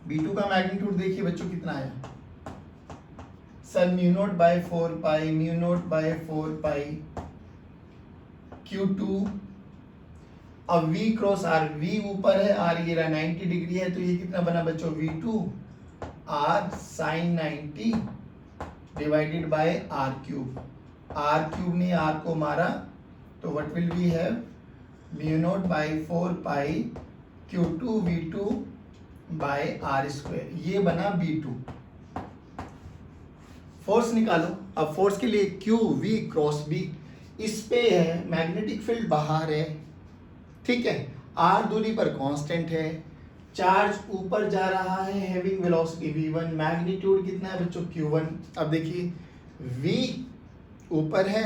[SPEAKER 1] B2 का मैग्नीट्यूड देखिए बच्चों कितना आया? Sir mu naught by 4 pi, mu naught by 4 pi Q2। अब V क्रॉस R, V ऊपर है, R ये रहा 90 डिग्री है, तो ये कितना बना बच्चों? V2 R sine 90 divided by R cube. R cube ने R को मारा, तो what will we have? Mu naught by 4 pi Q2 V2 by R square. ये बना B2। फोर्स निकालो। अब फोर्स के लिए Q V क्रॉस B, इस पे है मैग्नेटिक फील्ड बाहर है। ठीक है, R दूरी पर कांस्टेंट है, चार्ज ऊपर जा रहा है हैविंग वेलोसिटी V1, मैग्नीट्यूड कितना है बच्चों? Q1। अब देखिए V ऊपर है,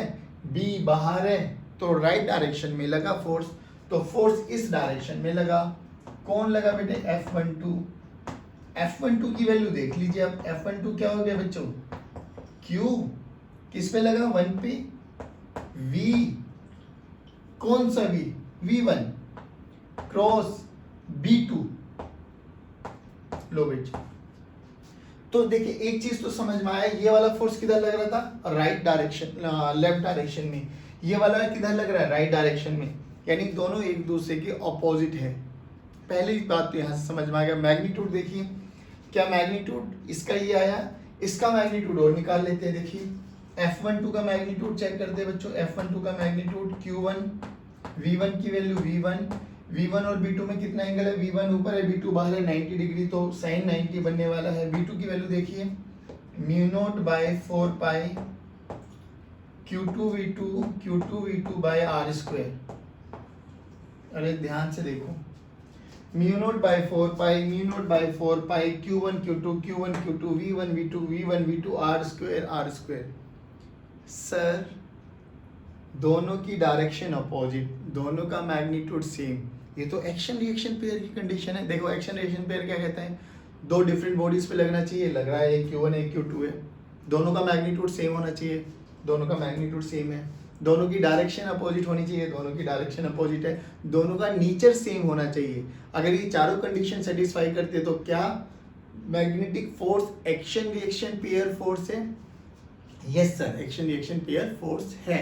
[SPEAKER 1] B बाहर है, तो राइट डायरेक्शन में लगा फोर्स, तो फोर्स इस डायरेक्शन में लगा। कौन लगा बेटे? F12। F12 की वैल्यू देख लीजिए। अब F12 क्या हो गया बच्चों? Q किस पे लगा? 1 पे। V कौन सा V? V1 cross B2। लो बेटे, तो देखिए एक चीज तो समझ में आया, ये वाला फोर्स किधर लग रहा था? राइट डायरेक्शन, लेफ्ट डायरेक्शन में। ये वाला किधर लग रहा है? राइट डायरेक्शन में, यानी दोनों एक दूसरे के ऑपोजिट है। पहली बात तो यहाँ से समझ में आ गया। मैग्नीट्यूड देखिए, क्या मैग्नीट्यूड इसका ये आया, इसका मैग्नीट्यूड और निकाल लेते हैं। देखिए F12 का मैग्नीट्यूड चेक करते हैं बच्चों। F12 का मैग्नीट्यूड Q1, V1 की वैल्यू V1 और B2 में कितना एंगल है? V1 ऊपर है, B2 बाहर है 90 डिग्री, तो साइन 90 बनने वाला है। B2 की वैल्यू देखिए, mu naught by 4 pi Q2 V2 by R square. अरे ध्यान से देखो, mu naught by 4 pi, mu naught by 4 pi Q1 Q2 V1 V2 R square. Sir दोनों की डायरेक्शन अपोजिट, दोनों का मैग्नीट्यूड सेम। ये तो एक्शन रिएक्शन पेयर की कंडीशन है। देखो एक्शन रिएक्शन पेयर क्या कहता है? दो डिफरेंट बॉडीज पे लगना चाहिए, लग रहा है Q1 है Q2 है, दोनों का मैग्नीट्यूड सेम होना चाहिए, दोनों का मैग्नीट्यूड सेम है, दोनों की डायरेक्शन अपोजिट होनी चाहिए, दोनों की डायरेक्शन अपोजिट है, दोनों का नेचर सेम होना चाहिए। अगर ये चारों कंडीशन सेटिस्फाई करते तो क्या magnetic force action reaction pair force है? Yes sir, action reaction pair force है।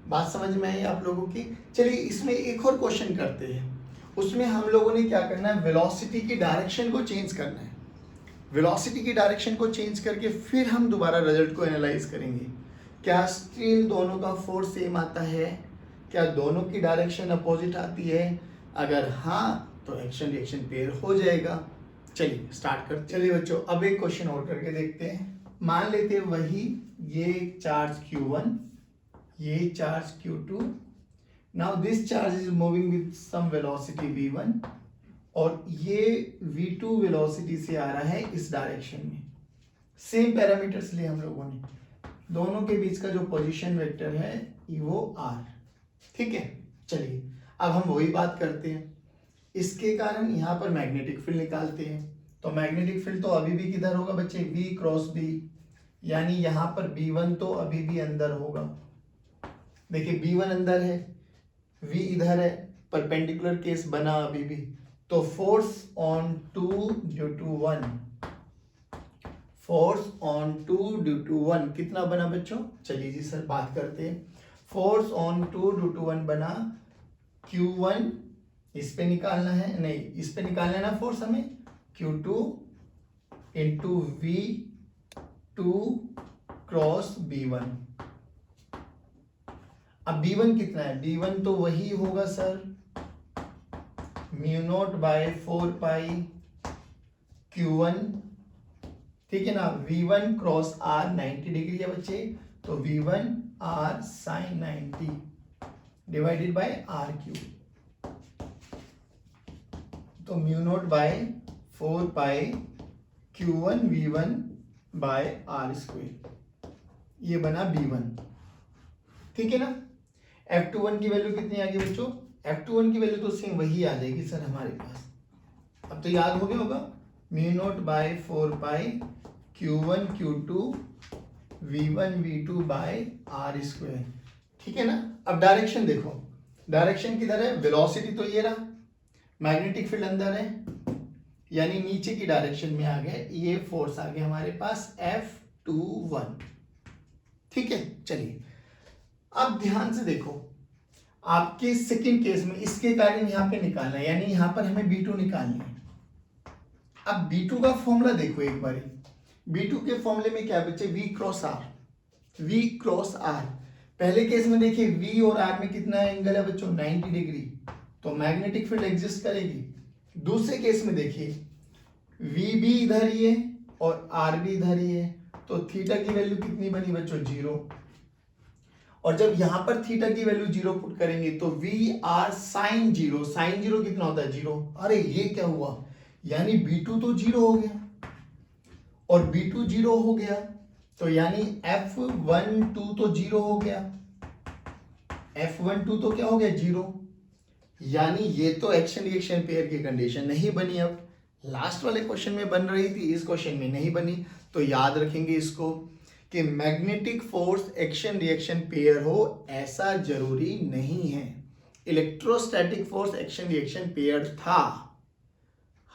[SPEAKER 1] बात समझ में आई आप लोगों की? चलिए इसमें एक और क्वेश्चन करते हैं। उसमें हम लोगों ने क्या करना है, वेलोसिटी की डायरेक्शन को चेंज करना है। वेलोसिटी की डायरेक्शन को चेंज करके फिर हम दोबारा रिजल्ट को एनालाइज करेंगे। क्या स्टिल दोनों का फोर्स सेम आता है? क्या दोनों की डायरेक्शन अपोजिट आती है? अगर हाँ तो एक्शन रिएक्शन पेयर हो जाएगा। चलिए स्टार्ट करते। चलिए बच्चों अब एक क्वेश्चन और करके देखते हैं। मान लेते हैं वही ये चार्ज Q1, ये charge Q2। Now this charge is moving with some velocity V1 और ये V2 वेलोसिटी से आ रहा है इस डायरेक्शन में। सेम पैरामीटर्स लिए हम लोगों ने, दोनों के बीच का जो पोजीशन वेक्टर है वो R, ठीक है। चलिए अब हम वही बात करते हैं। इसके कारण यहाँ पर मैग्नेटिक फील्ड निकालते हैं। तो मैग्नेटिक फील्ड तो अभी भी किधर होगा बच्चे, V क्रॉस B, यानी यहाँ पर B1 तो अभी भी अंदर होगा। देखिए B1 अंदर है, V इधर है, परपेंडिकुलर केस बना अभी भी। तो force on 2 due to 1, force on 2 due to 1 कितना बना बच्चों? चलिए जी सर बात करते हैं। फोर्स ऑन 2 ड्यू टू 1 बना Q1, इस पे निकालना है, नहीं इस पे निकालना है ना फोर्स हमें, Q2 into V2 cross B1। अब B1 कितना है? B1 तो वही होगा sir mu naught by 4 pi Q1, ठीक है ना। V1 क्रॉस R 90 डिग्री है बच्चे, तो V1 R sine 90 divided by RQ, तो mu naught by 4 pi Q1 V1 by R square, ये बना B1, ठीक है ना। F21 की वैल्यू कितनी आ गई बच्चों? F21 की वैल्यू तो सेम वही आ जाएगी सर हमारे पास। अब तो याद हो गया होगा, mu naught by 4 pi Q1 Q2 V1 V2 by R square, ठीक है ना। अब डायरेक्शन देखो, डायरेक्शन किधर है? वेलोसिटी तो ये रहा, मैग्नेटिक फील्ड अंदर है, यानी नीचे की डायरेक्शन में आ गए, ये फोर्स आ गया हमारे पास F21, ठीक है। चलिए अब ध्यान से देखो, आपके सेकंड केस में इसके कारण यहां पे निकालना है, यानी यहां पर हमें B2 निकालनी है। अब B2 का फॉर्मूला देखो एक बारी। B2 के फॉर्मूले में क्या बच्चे? V cross R, V cross R। पहले केस में देखिए V और R में कितना एंगल है बच्चों? 90 डिग्री, तो मैग्नेटिक फील्ड एग्जिस्ट करेगी। दूसरे केस में देखिए V भी इधर ही है और R भी इधर ही है, तो थीटा की वैल्यू कितनी बनी बच्चों? 0। और जब यहां पर थीटा की वैल्यू 0 पुट करेंगे तो VR साइन 0, साइन 0 कितना होता है? 0। अरे ये क्या हुआ, यानी B2 तो 0 हो गया, और B2 0 हो गया तो यानी F12 तो 0 हो गया, F12 तो क्या हो गया? 0। यानी ये तो एक्शन रिएक्शन पेयर की कंडीशन नहीं बनी। अब लास्ट वाले क्वेश्चन में बन रही थी, इस क्वेश्चन में नहीं बनी। तो याद रखेंगे इसको कि magnetic force action reaction pair हो ऐसा जरूरी नहीं है। Electrostatic force action reaction pair था,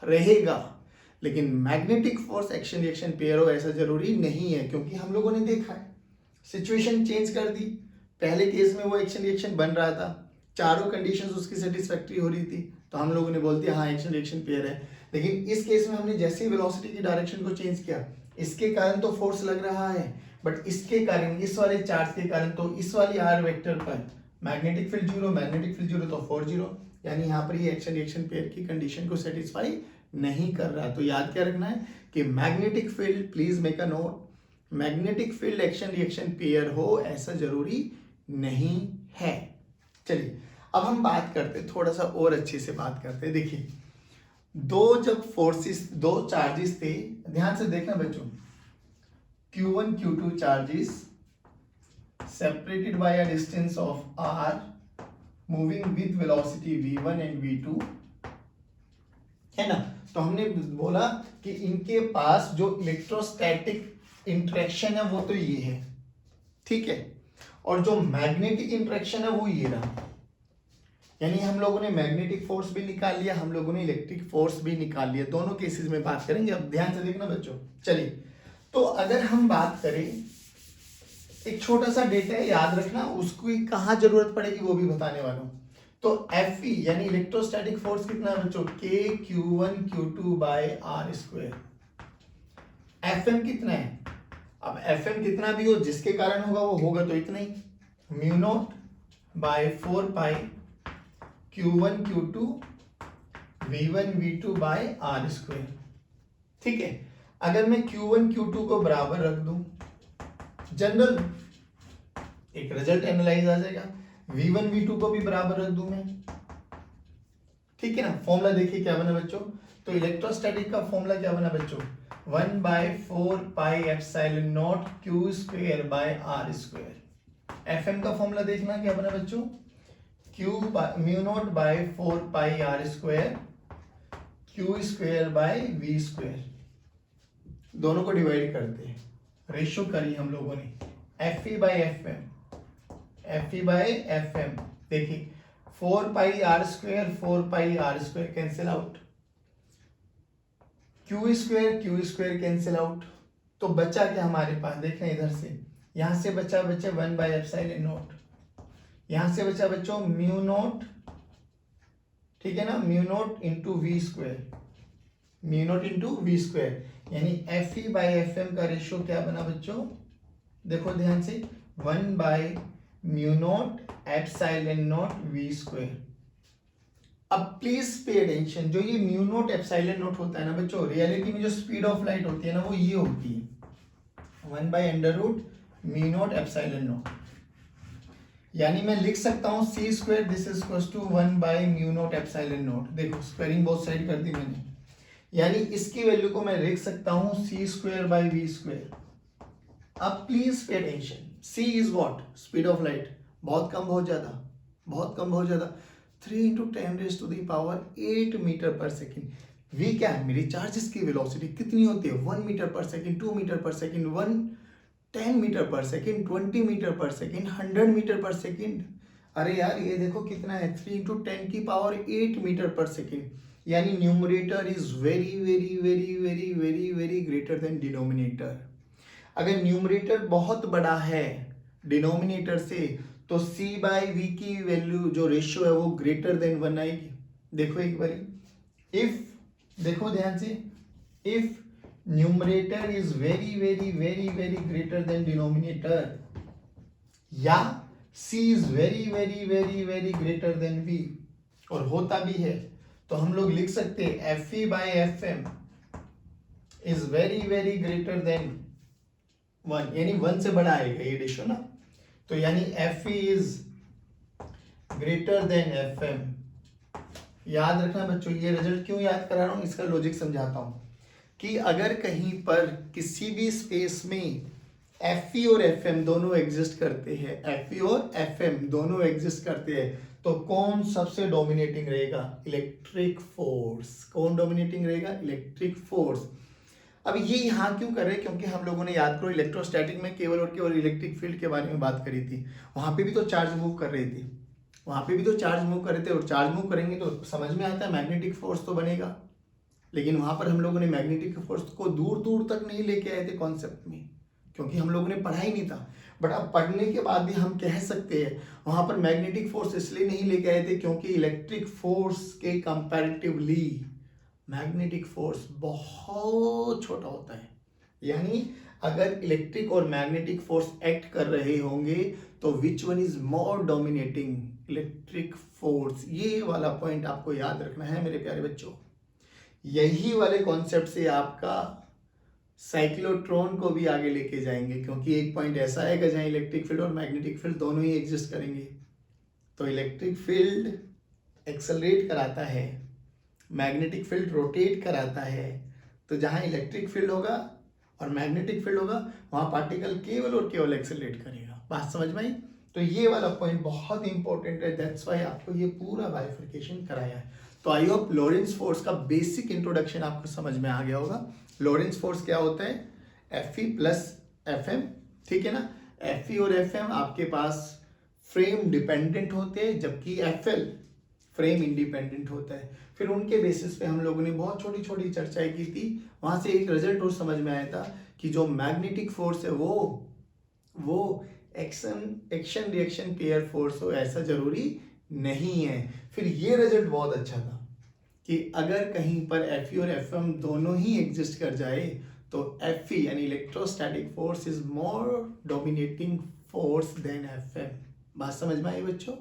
[SPEAKER 1] रहेगा, लेकिन magnetic force action reaction pair हो ऐसा जरूरी नहीं है, क्योंकि हम लोगों ने देखा है सिचुएशन चेंज कर दी। पहले केस में वो एक्शन रिएक्शन बन रहा था, चारों कंडीशंस उसकी सेटिस्फैक्ट्री हो रही थी, तो हम लोगों ने बोल दिया हाँ एक्शन रिएक्शन पेयर है। लेकिन इस केस में हमने जैसे ही वेलोसिटी की डायरेक्शन को चेंज किया, इसके कारण तो फोर्स लग रहा है, बट इसके कारण, इस वाले चार्ज के कारण, तो इस वाली आर वेक्टर पर मैग्नेटिक फील्ड 0, मैग्नेटिक फील्ड 0 तो फोर्स 0, यानी यहाँ पर ये एक्शन रिएक्शन पेयर की कंडीशन को सेटिस्फाई नहीं कर रहा। तो याद क्या रखना है कि magnetic field, please make a note, magnetic field action reaction pair हो ऐसा जरूरी नहीं है। चलिए अब हम बात करते, थोड़ा सा और अच्छे से बात करते। देखिए दो जब फोर्सेस, दो चार्जेस थे, ध्यान से देखना बच्चों, Q1 Q2 charges separated by a distance of r moving with velocity v1 and v2, है ना। तो हमने बोला कि इनके पास जो इलेक्ट्रोस्टैटिक इंटरेक्शन है वो तो ये है, ठीक है, और जो मैग्नेटिक इंटरेक्शन है वो ये रहा। यानी हम लोगों ने मैग्नेटिक फोर्स भी निकाल लिया, हम लोगों ने इलेक्ट्रिक फोर्स भी निकाल लिया, दोनों केसेस में बात करेंगे। अब ध्यान से देखना बच्चों। चलिए तो अगर हम बात करें एक छोटा सा डेटा है, याद रखना, उसकी कहाँ जरूरत पड़ेगी वो भी बताने वाला हूँ। तो Fe यानी इलेक्ट्रोस्टैटिक फोर्स कितना है बच्चों, K(Q1Q2/r²। Fm कितना है, अब Fm कितना भी हो जिसके कारण होगा वो होगा तो इतना ही, μ0/4π Q1 Q2 V1 V2/r²। ठीक है, अगर मैं Q1 Q2 को बराबर रख दूं, जनरल एक रिजल्ट एनालाइज आ जाएगा। V1 V2 को भी बराबर रख दूं मैं, ठीक है ना। फॉर्मूला देखिए क्या बना बच्चों, तो इलेक्ट्रोस्टैटिक का फॉर्मूला क्या बना बच्चों, 1/4πε0 Q²/r²। Fm का फॉर्मूला देखना क्या बना बच्चों, μ0/4πr², Q²/v²। दोनों को डिवाइड करते हैं, रेशियो करी हम लोगों ने, Fe/Fm, Fe/Fm देखिए 4πr² cancel out, Q² cancel out, तो बचा क्या हमारे पास, देखें इधर से, यहां से बचा 1/ε0, यहां से बचा बच्चों μ0, ठीक है ना, μ0 इंटू v², μ0 इंटू v², यानी Fe/Fm का रेशियो क्या बना बच्चों, देखो ध्यान से, 1/μ0ε0 v²। अब प्लीज पे अटेंशन, जो ये μ0ε0 होता है ना बच्चों, रियलिटी में जो स्पीड ऑफ लाइट होती है ना वो ये होती है 1/√μ0ε0, यानी मैं लिख सकता हूं c², this is equal to 1/μ0ε0। देखो स्क्वायरिंग बोथ साइड कर दी मैंने, यानी इसकी वैल्यू को मैं लिख सकता हूं c²/v²। अब please pay attention, c is what, speed of light, बहुत कम बहुत ज्यादा, बहुत कम बहुत ज्यादा, 3 × 10⁸ मीटर पर सेकेंड। v क्या है, मेरी चार्जेस की वेलोसिटी कितनी होती है, 1 मीटर पर सेकेंड, 2 मीटर पर सेकेंड, 10 मीटर पर सेकेंड, 20 मीटर पर सेकेंड, 100 मीटर पर सेकेंड। अरे यार ये देखो कितना है, 3 × 10⁸ मीटर पर सेकेंड, यानी numerator is very very very very very very greater than denominator. अगर न्यूमरेटर बहुत बड़ा है डिनोमिनेटर से, तो c/v की वैल्यू जो रेशियो है वो ग्रेटर देन 1 आएगी। देखो एक बारी, इफ, देखो ध्यान से, if numerator is very very very very greater than denominator, या c is very very very very greater than v, और होता भी है, तो हम लोग लिख सकते हैं Fe/Fm is very very greater than 1, यानी 1 से बड़ा आएगा ये रेशियो ना, तो यानी Fe is greater than Fm। याद रखना बच्चों, ये रिजल्ट क्यों याद करा रहा हूं, इसका लॉजिक समझाता हूं, कि अगर कहीं पर किसी भी स्पेस में Fe और Fm दोनों एग्जिस्ट करते हैं, Fe और Fm दोनों एग्जिस्ट करते हैं, तो कौन सबसे डोमिनेटिंग रहेगा, इलेक्ट्रिक फोर्स। कौन डोमिनेटिंग रहेगा, इलेक्ट्रिक फोर्स। अब ये यहाँ क्यों कर रहे हैं, क्योंकि हम लोगों ने, याद करो, इलेक्ट्रोस्टैटिक में केवल और केवल इलेक्ट्रिक फील्ड के बारे में बात करी थी, वहां पे भी तो चार्ज मूव कर रही थी, वहां पे भी तो चार्ज मूव कर रहे थे, और चार्ज मूव करेंगे तो समझ में आता है मैग्नेटिक फोर्स तो बनेगा, लेकिन वहां पर हम लोगों ने मैग्नेटिक फोर्स को दूर दूर तक नहीं लेके आए थे कॉन्सेप्ट में, क्योंकि हम लोगों ने पढ़ा ही नहीं था। बट अब पढ़ने के बाद भी हम कह सकते हैं वहां पर मैग्नेटिक फोर्स इसलिए नहीं लेके आए थे क्योंकि इलेक्ट्रिक फोर्स के कंपैरेटिवली मैग्नेटिक फोर्स बहुत छोटा होता है। यानी अगर इलेक्ट्रिक और मैग्नेटिक फोर्स एक्ट कर रहे होंगे तो which one is more dominating, electric force. ये वाला पॉइंट आपको याद रखना है मेरे प्यारे बच्चों। यही वाले कॉन्सेप्ट से आपका साइक्लोट्रॉन को भी आगे लेके जाएंगे, क्योंकि एक पॉइंट ऐसा आएगा जहां इलेक्ट्रिक फील्ड और मैग्नेटिक फील्ड दोनों ही एग्जिस्ट करेंगे। तो इलेक्ट्रिक फील्ड एक्सेलरेट कराता है, मैग्नेटिक फील्ड रोटेट कराता है, तो जहां इलेक्ट्रिक फील्ड होगा और मैग्नेटिक फील्ड होगा वहां पार्टिकल केवल और केवल एक्सेलरेट करेगा। बात समझ में आई? तो ये वाला पॉइंट बहुत इंपॉर्टेंट है, दैट्स वाई आपको ये पूरा बाइफर्केशन कराया है। तो आई होप लॉरेंस फोर्स का बेसिक इंट्रोडक्शन आपको समझ में आ गया होगा। लॉरेंस फोर्स क्या होता है, Fe प्लस Fm, ठीक है ना। Fe और Fm आपके पास फ्रेम डिपेंडेंट होते हैं, जबकि Fl फ्रेम इंडिपेंडेंट होता है। फिर उनके बेसिस पे हम लोगों ने बहुत छोटी छोटी चर्चाएं की थी, वहां से एक रिजल्ट और समझ में आया था कि जो मैग्नेटिक फोर्स है वो वो एक्शन रिएक्शन पेयर फोर्स हो ऐसा जरूरी नहीं है। फिर ये रिजल्ट बहुत अच्छा था कि अगर कहीं पर Fe और Fm दोनों ही एग्जिस्ट कर जाए तो Fe यानी electrostatic force is more dominating force than Fm। बात समझ में आई बच्चों?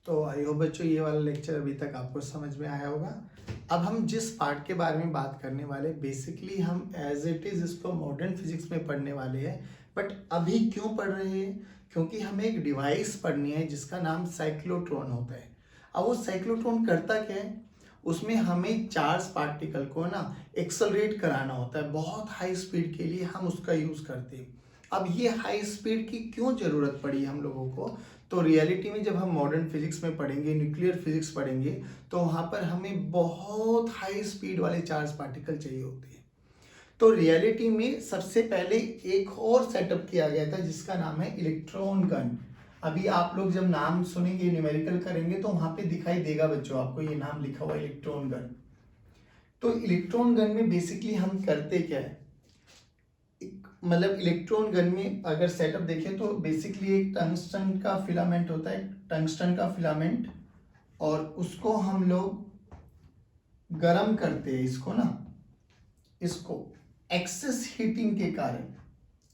[SPEAKER 1] तो आई होप बच्चों ये वाला लेक्चर अभी तक आपको समझ में आया होगा। अब हम जिस पार्ट के बारे में बात करने वाले, बेसिकली हम एज इट इज इसको मॉडर्न फिजिक्स में पढ़ने वाले हैं। बट अभी क्यों पढ़ रहे हैं? क्योंकि हमें एक डिवाइस पढ़नी है जिसका नाम साइक्लोट्रॉन होता है। अब वो साइक्लोट्रॉन करता क्या है? उसमें हमें चार्ज पार्टिकल को ना एक्सेलरेट कराना होता है, बहुत हाई स्पीड के लिए हम उसका यूज करते हैं। अब ये हाई स्पीड की क्यों जरूरत पड़ी हम लोगों को? तो रियलिटी में जब हम मॉडर्न फिजिक्स में पढ़ेंगे, न्यूक्लियर फिजिक्स पढ़ेंगे, तो वहाँ पर हमें बहुत हाई स्पीड वाले चार्ज पार्टिकल चाहिए होते हैं। तो रियलिटी में सबसे पहले एक और सेटअप किया गया था जिसका नाम है इलेक्ट्रॉन गन। अभी आप लोग जब नाम सुनेंगे, न्यूमेरिकल करेंगे, तो वहाँ पे दिखाई देगा बच्चों आपको ये नाम लिखा हुआ इलेक्ट्रॉन गन। तो इलेक्ट्रॉन गन में बेसिकली हम करते क्या है, मतलब इलेक्ट्रॉन गन में अगर सेटअप देखें तो बेसिकली एक टंगस्टन का फिलामेंट होता है, टंगस्टन का फिलामेंट, और उसको हम लोग गरम करते हैं इसको ना, इसको एक्सेस हीटिंग के कारण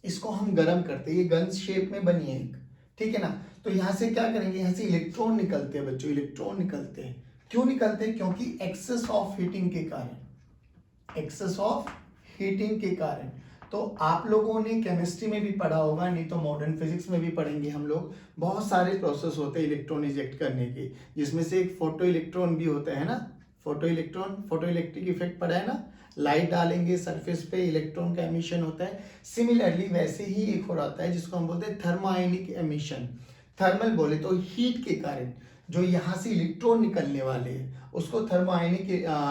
[SPEAKER 1] इसको हम गरम करते हैं। ये गन शेप में बनी है एक, ठीक है ना। तो यहाँ से क्या करेंगे, यहाँ से इलेक्ट्रॉन निकलते हैं बच्चों, इलेक्ट्रॉन निकलते हैं। क्यों निकलते हैं? क्योंकि एक्सेस ऑफ हीटिंग के कारण, एक्सेस ऑफ हीटिंग के कारण। तो आप लोगों ने केमिस्ट्री में भी पढ़ा होगा, नहीं तो मॉडर्न फिजिक्स में भी पढ़ेंगे हम लोग। बहुत सारे प्रोसेस होते हैं इलेक्ट्रॉन इजेक्ट करने के, जिसमें से एक फोटो इलेक्ट्रॉन भी होता है ना। Photo electron, photo electric effect पढ़ा है ना, लाइट डालेंगे सरफेस पे, इलेक्ट्रॉन का एमिशन होता है। सिमिलरली वैसे ही एक और आता है जिसको हम बोलते हैं थर्मोआयनिक एमिशन। थर्मल बोले तो हीट के कारण जो यहाँ से इलेक्ट्रॉन निकलने वाले हैं उसको थर्मोआयनिक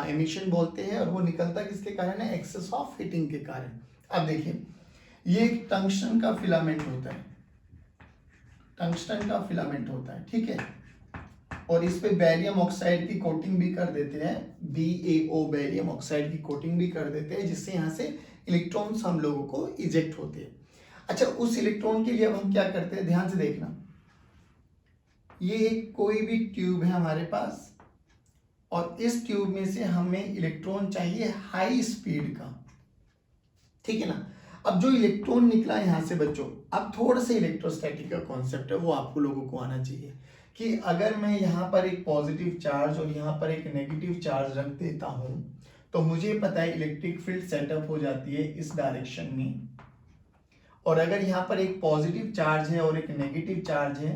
[SPEAKER 1] एमिशन बोलते हैं, और वो निकलता किसके कारण है? एक्सेस ऑफ हीटिंग के कारण। अब देखिए, ये एक टंगस्टन का फिलामेंट होता है, टंगस्टन का फिलामेंट होता है, ठीक है। और इस पे बेरियम ऑक्साइड की कोटिंग भी कर देते हैं, BaO बेरियम ऑक्साइड की कोटिंग भी कर देते हैं, जिससे यहाँ से इलेक्ट्रॉन्स हम लोगों को इजेक्ट होते हैं। अच्छा, उस इलेक्ट्रॉन के लिए अब हम क्या करते हैं, ध्यान से देखना। ये एक कोई भी ट्यूब है हमारे पास, और इस ट्यूब में से हमें इलेक्ट्रॉन चाहिए हाई स्पीड का, ठीक है ना। अब जो इलेक्ट्रॉन निकला यहाँ से बच्चों, अब थोड़ा सा इलेक्ट्रोस्टैटिक का कॉन्सेप्ट है वो आपको लोगों को आना चाहिए कि अगर मैं यहाँ पर एक पॉजिटिव चार्ज और यहाँ पर एक नेगेटिव चार्ज रख देता हूँ तो मुझे पता है इलेक्ट्रिक फील्ड सेटअप हो जाती है इस डायरेक्शन में। और अगर यहाँ पर एक पॉजिटिव चार्ज है और एक नेगेटिव चार्ज है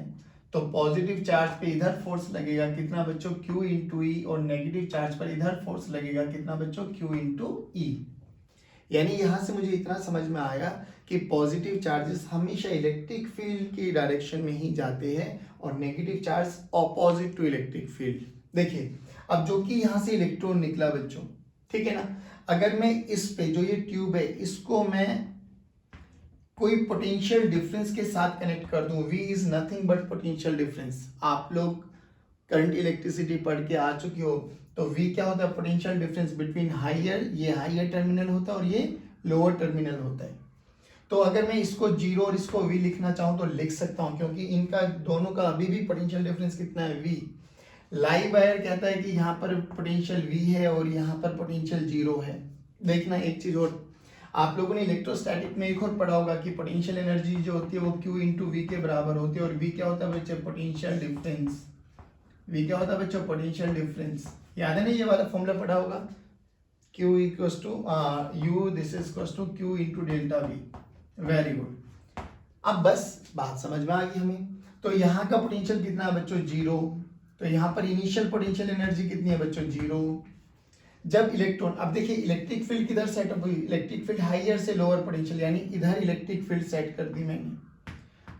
[SPEAKER 1] तो पॉजिटिव चार्ज पे इधर फोर्स लगेगा कितना बच्चों? Q इंटू ई, और नेगेटिव चार्ज पर इधर फोर्स लगेगा कितना बच्चों? Q into E. यानी यहां से मुझे इतना समझ में आया कि पॉजिटिव चार्जेस हमेशा इलेक्ट्रिक फील्ड की डायरेक्शन में ही जाते हैं और negative charge opposite to electric field. देखिए, अब जो कि यहां से इलेक्ट्रॉन निकला बच्चों, ठीक है ना, अगर मैं इस पे जो ये ट्यूब है इसको मैं कोई पोटेंशियल डिफरेंस के साथ कनेक्ट कर दूं, V is nothing but potential difference. आप लोग करंट इलेक्ट्रिसिटी पढ़ के आ चुके हो, तो V क्या होता है? पोटेंशियल डिफरेंस बिटवीन हायर, ये हायर टर्मिनल होता है और ये लोअर टर्मिनल होता है। तो अगर मैं इसको 0 और इसको V लिखना चाहूँ तो लिख सकता हूँ, क्योंकि इनका दोनों का अभी भी पोटेंशियल डिफरेंस कितना है? V। लाइव वायर कहता है कि यहाँ पर पोटेंशियल V है और यहाँ पर पोटेंशियल 0 है। देखना एक चीज और, आप लोगों ने इलेक्ट्रोस्टैटिक में एक और पढ़ा होगा कि पोटेंशियल एनर्जी जो होती है वो Q इंटू V के बराबर होती है, और V क्या होता है बच्चे? Potential difference. V क्या होता है बच्चों? Potential difference. याद है ना, ये वाला फॉर्मूला पढ़ा होगा, Q equals to U, this is equals to Q into delta V। Very good. अब बस बात समझ में आ गई हमें। तो यहाँ का पोटेंशियल कितना है बच्चों? 0। तो यहाँ पर इनिशियल पोटेंशियल एनर्जी कितनी है बच्चों? 0। जब इलेक्ट्रॉन, अब देखिए इलेक्ट्रिक फील्ड किधर सेटअप हुई? इलेक्ट्रिक फील्ड हायर से लोअर पोटेंशियल, यानी इधर इलेक्ट्रिक फील्ड सेट कर दी मैंने।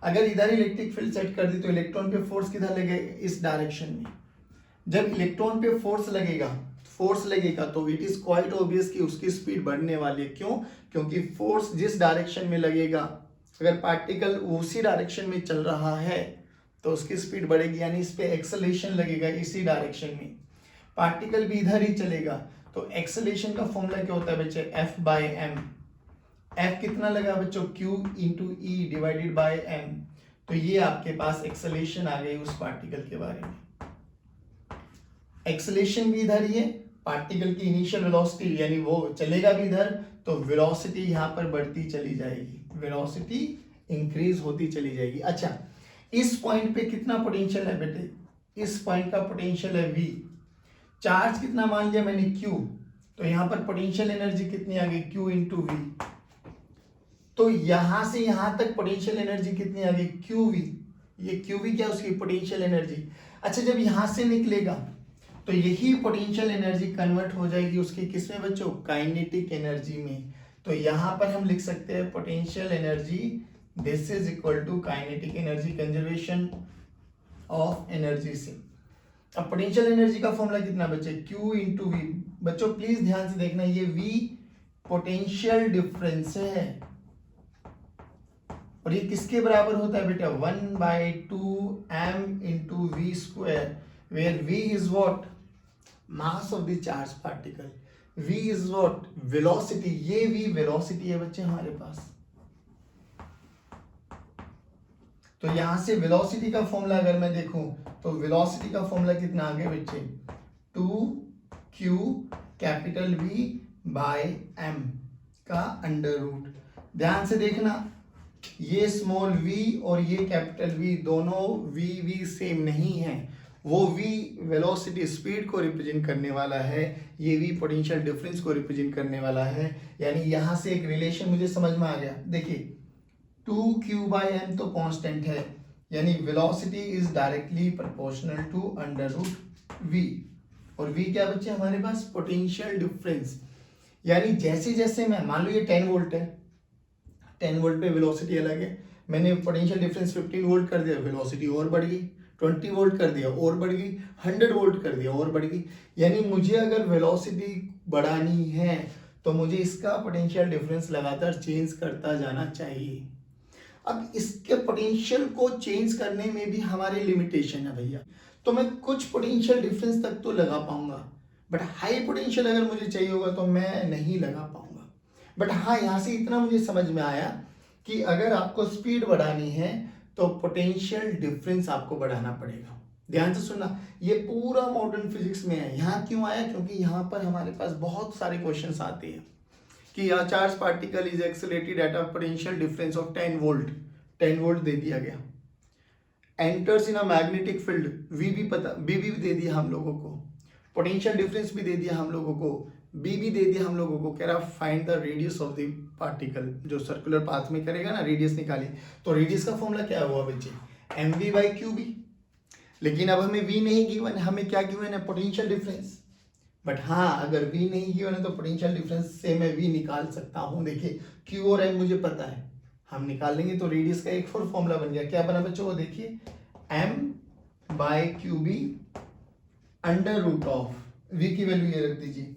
[SPEAKER 1] अगर इधर इलेक्ट्रिक फील्ड सेट कर दी तो इलेक्ट्रॉन पे फोर्स किधर लगेगा? इस डायरेक्शन में। जब इलेक्ट्रॉन पे फोर्स लगेगा तो इट इज क्वाइट ऑब्वियस कि उसकी स्पीड बढ़ने वाली है। क्यों? क्योंकि फोर्स जिस डायरेक्शन में लगेगा, अगर पार्टिकल उसी डायरेक्शन में चल रहा है तो उसकी स्पीड बढ़ेगी, यानी इस पे एक्सेलरेशन लगेगा इसी डायरेक्शन में। पार्टिकल भी इधर ही चलेगा तो एक्सेलरेशन का फॉर्मूला क्या होता है बच्चे? F/m। F कितना लगा बच्चों, Q into E divided by M। तो ये आपके पास एक्सेलेरेशन आ गई उस पार्टिकल के बारे में। एक्सेलेरेशन भी इधर ही है, पार्टिकल की इनिशियल वेलोसिटी यानी वो चलेगा भी इधर, तो वेलोसिटी यहाँ पर बढ़ती चली जाएगी, वेलोसिटी इंक्रीज होती चली जाएगी। अच्छा, इस पॉइंट पे कितना पोटेंशियल है बेटे, इस पॉइंट का पोटेंशियल है V। चार्ज कितना मान लिया मैंने, Q, तो यहाँ पर पोटेंशियल एनर्जी कितनी आ गई, Q इंटू वी। तो यहां से यहां तक पोटेंशियल एनर्जी कितनी आ गई, QV। ये QV क्या, उसकी पोटेंशियल एनर्जी। अच्छा, जब यहां से निकलेगा तो यही पोटेंशियल एनर्जी कन्वर्ट हो जाएगी उसकी किसमें बच्चों, काइनेटिक एनर्जी में। तो यहां पर हम लिख सकते हैं potential energy, this is equal to kinetic energy, conservation of energy से। अब पोटेंशियल एनर्जी का फॉर्मूला कितना बच्चे, Q इंटू वी। बच्चों प्लीज ध्यान से देखना, ये V पोटेंशियल डिफरेंस है और ये किसके बराबर होता है बेटा, 1/2 m into V square, where V is what, mass of the charge particle, V is what, velocity. ये V वेलोसिटी है बच्चे हमारे पास। तो यहां से वेलोसिटी का फॉर्मूला अगर मैं देखूं तो वेलोसिटी का फॉर्मूला कितना आ गया बच्चे, 2q capital V by m का अंडर रूट। ध्यान से देखना, ये स्मॉल v और ये कैपिटल V दोनों v सेम नहीं है। वो v वेलोसिटी स्पीड को रिप्रेजेंट करने वाला है, ये v पोटेंशियल डिफरेंस को रिप्रेजेंट करने वाला है। यानी यहां से एक रिलेशन मुझे समझ में आ गया। देखिए 2q बाय m तो कांस्टेंट है, यानी velocity is directly proportional to under root v। और v क्या बच्चे हमारे पास, पोटेंशियल डिफरेंस। यानी जैसे जैसे मैं, मान लो ये 10 वोल्ट है, 10 वोल्ट पे वेलोसिटी अलग है, मैंने पोटेंशियल डिफरेंस 15 वोल्ट कर दिया, वेलोसिटी और बढ़ गई, 20 वोल्ट कर दिया और बढ़ गई, 100 वोल्ट कर दिया और बढ़ गई। यानी मुझे अगर वेलोसिटी बढ़ानी है तो मुझे इसका पोटेंशियल डिफरेंस लगातार चेंज करता जाना चाहिए। अब इसके पोटेंशियल को चेंज करने में भी हमारे लिमिटेशन है भैया, तो मैं कुछ पोटेंशियल डिफरेंस तक तो लगा पाऊंगा, बट हाई पोटेंशियल अगर मुझे चाहिए होगा तो मैं नहीं लगा पाऊंगा। बट हाँ, यहाँ से इतना मुझे समझ में आया कि अगर आपको स्पीड बढ़ानी है तो पोटेंशियल डिफरेंस आपको बढ़ाना पड़ेगा। ध्यान से सुनना, ये पूरा मॉडर्न फिजिक्स में है। यहाँ क्यों आया, क्योंकि यहाँ पर हमारे पास बहुत सारे क्वेश्चंस आते हैं कि a charge particle is accelerated at a potential difference of 10 volt, 10 volt दे दिया गया, enters in a magnetic field, V भी पता, B भी दे दिया हम लोगों को, पोटेंशियल डिफरेंस भी दे दिया हम लोगों को, B भी दे दिया हम लोगों को, कह रहा find the radius of the particle, जो सर्कुलर पाथ में करेगा ना रेडियस निकालिए। तो रेडियस का फॉर्मूला क्या हुआ बच्चे, mv बाई qb। लेकिन अब हमें v नहीं गिवन, हमें क्या गिवन है, पोटेंशियल डिफरेंस। बट हाँ, अगर v नहीं गिवन है तो पोटेंशियल डिफरेंस से मैं v निकाल सकता हूँ। देखिए q और m मुझे पता है, हम निकाल लेंगे। तो रेडियस का एक और फॉर्मूला बन गया, क्या बना बच्चों, वो देखिए, m by qb under root of, v की वैल्यू ये रख दीजिए,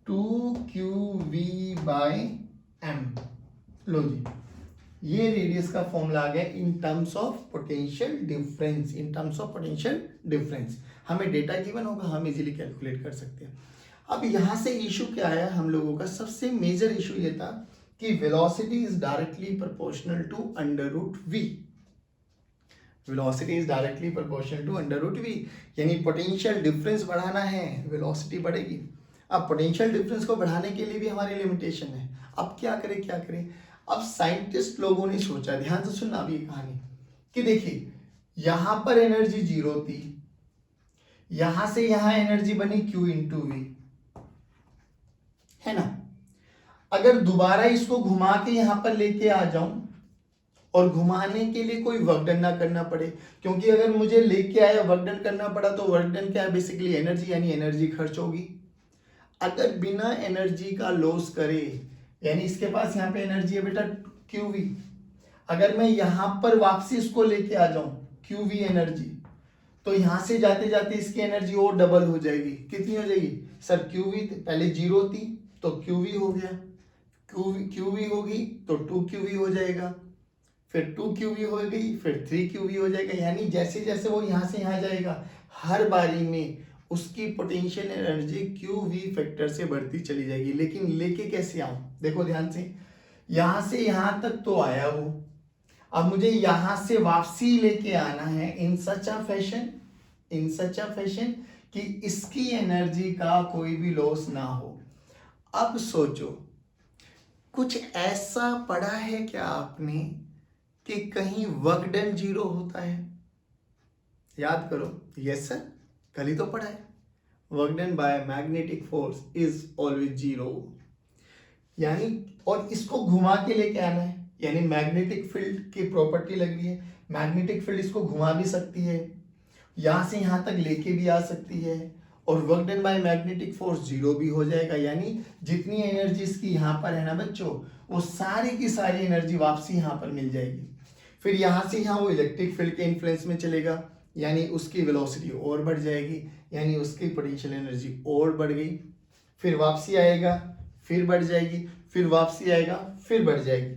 [SPEAKER 1] 2qv बाय m। लो जी, ये रेडियस का फॉर्मूला आ गया in terms of potential difference, in terms of potential difference. हमें डेटा गिवन होगा, हम इजीली कैलकुलेट कर सकते हैं। अब यहां से इशू क्या आया हम लोगों का, सबसे मेजर इशू ये था कि velocity is directly proportional to under root v। Velocity is directly proportional to under root v, यानी पोटेंशियल डिफरेंस बढ़ाना है, वेलोसिटी बढ़ेगी। अब पोटेंशियल डिफरेंस को बढ़ाने के लिए भी हमारी लिमिटेशन है। अब क्या करें, क्या करें। अब साइंटिस्ट लोगों ने सोचा, ध्यान से सुनना अभी कहानी, कि देखिए यहां पर एनर्जी 0 थी, यहां से यहां एनर्जी बनी Q इंटू वी, है ना। अगर दोबारा इसको घुमा के यहां पर लेके आ जाऊं और घुमाने के लिए कोई वर्क डन ना करना पड़े, क्योंकि अगर मुझे लेके आया वर्क डन करना पड़ा तो वर्क डन क्या है, बेसिकली एनर्जी, यानी एनर्जी खर्च होगी। अगर बिना एनर्जी का लॉस करे, यानी इसके पास यहाँ पे एनर्जी है बेटा QV, अगर मैं यहां पर वापसी इसको लेके आ जाऊं QV एनर्जी, तो यहां से जाते जाते इसकी एनर्जी और डबल हो जाएगी। कितनी हो जाएगी सर, QV पहले 0 थी तो QV हो गया, QV होगी तो 2QV हो जाएगा, फिर 2QV हो गई, फिर 3QV हो जाएगा। यानी जैसे जैसे वो यहां से यहां जाएगा, हर बारी में उसकी potential energy Q V factor से बढ़ती चली जाएगी। लेकिन लेके कैसे आऊं, देखो ध्यान से यहां तक तो आया वो, अब मुझे यहां से वापसी लेके आना है इन सच अ फैशन कि इसकी एनर्जी का कोई भी लॉस ना हो। अब सोचो, कुछ ऐसा पढ़ा है क्या आपने कि कहीं वर्क डन जीरो होता है? याद करो। यस सर, कल ही तो पढ़ा है, work done by magnetic force is always zero. यानी और इसको घुमा के लेके आना है, यानी मैग्नेटिक फील्ड की प्रॉपर्टी लग रही है, मैग्नेटिक फील्ड इसको घुमा भी सकती है, यहां से यहां तक लेके भी आ सकती है, और work done by magnetic force zero भी हो जाएगा। यानी जितनी एनर्जी इसकी यहाँ पर है ना बच्चों, वो सारी की सारी एनर्जी वापसी यहाँ पर मिल जाएगी। फिर यहाँ से यहाँ वो इलेक्ट्रिक फील्ड के इन्फ्लुएंस में चलेगा, यानी उसकी वेलोसिटी और बढ़ जाएगी, यानी उसकी पोटेंशियल एनर्जी और बढ़ गई। फिर वापसी आएगा, फिर बढ़ जाएगी, फिर वापसी आएगा, फिर बढ़ जाएगी।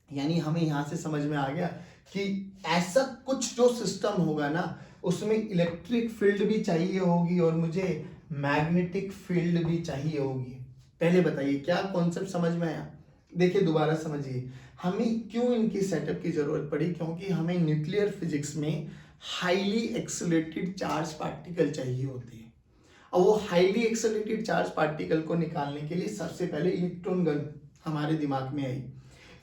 [SPEAKER 1] यानी हमें यहाँ से समझ में आ गया कि ऐसा कुछ जो सिस्टम होगा ना, उसमें इलेक्ट्रिक फील्ड भी चाहिए होगी और मुझे मैग्नेटिक फील्ड भी चाहिए होगी। पहले बताइए क्या कॉन्सेप्ट समझ में आया? देखिए दोबारा समझिए, हमें क्यों इनकी सेटअप की जरूरत पड़ी, क्योंकि हमें न्यूक्लियर फिजिक्स में हाईली एक्सेलरेटेड चार्ज पार्टिकल चाहिए होती है। और वो हाईली एक्सेलरेटेड चार्ज पार्टिकल को निकालने के लिए सबसे पहले इलेक्ट्रॉन गन हमारे दिमाग में आई।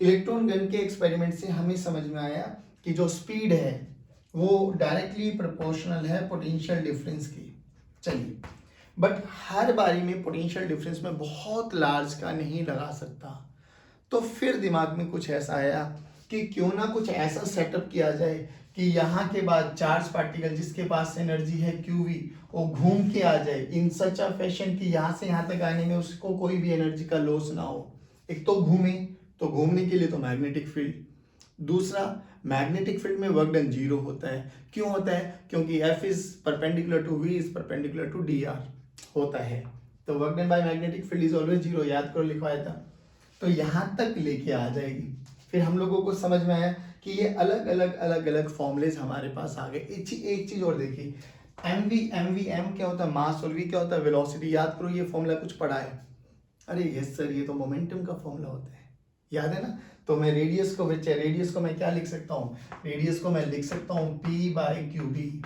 [SPEAKER 1] इलेक्ट्रॉन गन के एक्सपेरिमेंट से हमें समझ में आया कि जो स्पीड है वो डायरेक्टली प्रोपोर्शनल है पोटेंशियल डिफरेंस की। चलिए, बट हर बारी में पोटेंशियल डिफरेंस में बहुत लार्ज का नहीं लगा सकता, तो फिर दिमाग में कुछ ऐसा आया कि क्यों ना कुछ ऐसा सेटअप किया जाए कि यहाँ के बाद चार्ज पार्टिकल जिसके पास एनर्जी है क्यूवी, वो घूम के आ जाए इन सच अ फैशन कि यहाँ से यहाँ तक आने में उसको कोई भी एनर्जी का लॉस ना हो। एक तो घूमे, तो घूमने के लिए तो मैग्नेटिक फील्ड, दूसरा मैग्नेटिक फील्ड में वर्क डन जीरो होता है। क्यों होता है? क्योंकि F is perpendicular to V is perpendicular to dr होता है, तो work done by magnetic field is always zero. याद करो, लिखवाया था। तो यहाँ तक लेके आ जाएगी। फिर हम लोगों को समझ में आया कि ये अलग अलग फॉर्मुलेज हमारे पास आ गए। एक चीज और देखिए, एम क्या होता है मास, और वी क्या होता है वेलोसिटी। याद करो, ये फॉर्मूला कुछ पढ़ा है। अरे यस सर, ये तो मोमेंटम का फॉर्मूला होता है, याद है ना? तो मैं रेडियस को मैं क्या लिख सकता हूँ, रेडियस को मैं लिख सकता हूँ P/QD।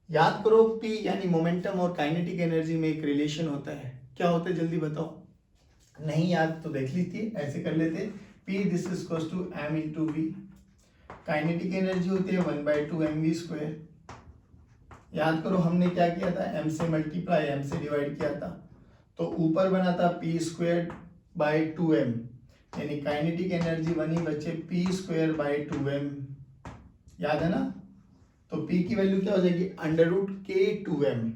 [SPEAKER 1] याद करो, P यानी मोमेंटम और काइनेटिक एनर्जी में एक रिलेशन होता है। क्या होता है जल्दी बताओ? नहीं याद तो देख लीजिए, ऐसे कर लेते। P this is equals to m into V. Kinetic energy होती है 1/2 mv²। याद करो हमने क्या किया था, m से मल्टीप्लाई m से डिवाइड किया था, तो ऊपर बना था p²/2m, यानी काइनेटिक एनर्जी बनी बच्चे p²/2m। याद है ना? तो p की वैल्यू क्या हो जाएगी, √k2m।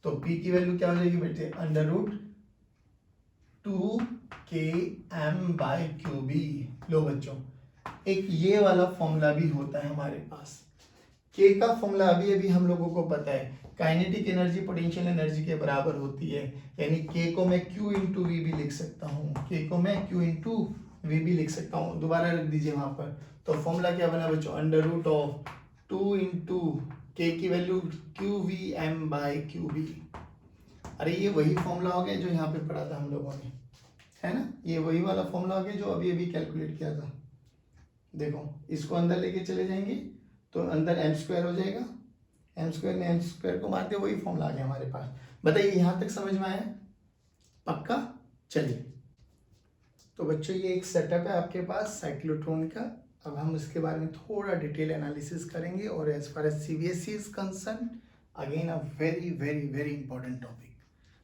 [SPEAKER 1] तो p की वैल्यू क्या हो जाएगी बेटे, √2km/qb। लो बच्चों, एक ये वाला फॉर्मूला भी होता है हमारे पास। k का फॉर्मूला अभी अभी हम लोगों को पता है, काइनेटिक एनर्जी पोटेंशियल एनर्जी के बराबर होती है, यानी k को मैं q इंटू वी भी लिख सकता हूँ, k को मैं q इंटू वी भी लिख सकता हूँ। दोबारा रख दीजिए वहां पर। तो फॉर्मूला क्या बना बच्चों, √2 इंटू k की वैल्यू qvm/qb। अरे ये वही फॉर्मूला हो गया जो यहाँ पे पढ़ा था हम लोगों ने, है ना? ये वही वाला फॉर्मूला हो गया जो अभी अभी कैलकुलेट किया था। देखो, इसको अंदर लेके चले जाएंगे तो अंदर m² हो जाएगा, m² में m² को मारते वही फॉर्मूला आ गया हमारे पास। बताइए यहाँ तक समझ में आया? पक्का? चलिए, तो बच्चों ये एक सेटअप है आपके पास साइक्लोट्रॉन का। अब हम इसके बारे में थोड़ा डिटेल एनालिसिस करेंगे, और as far as CBSE is concern, again a very very very important topic.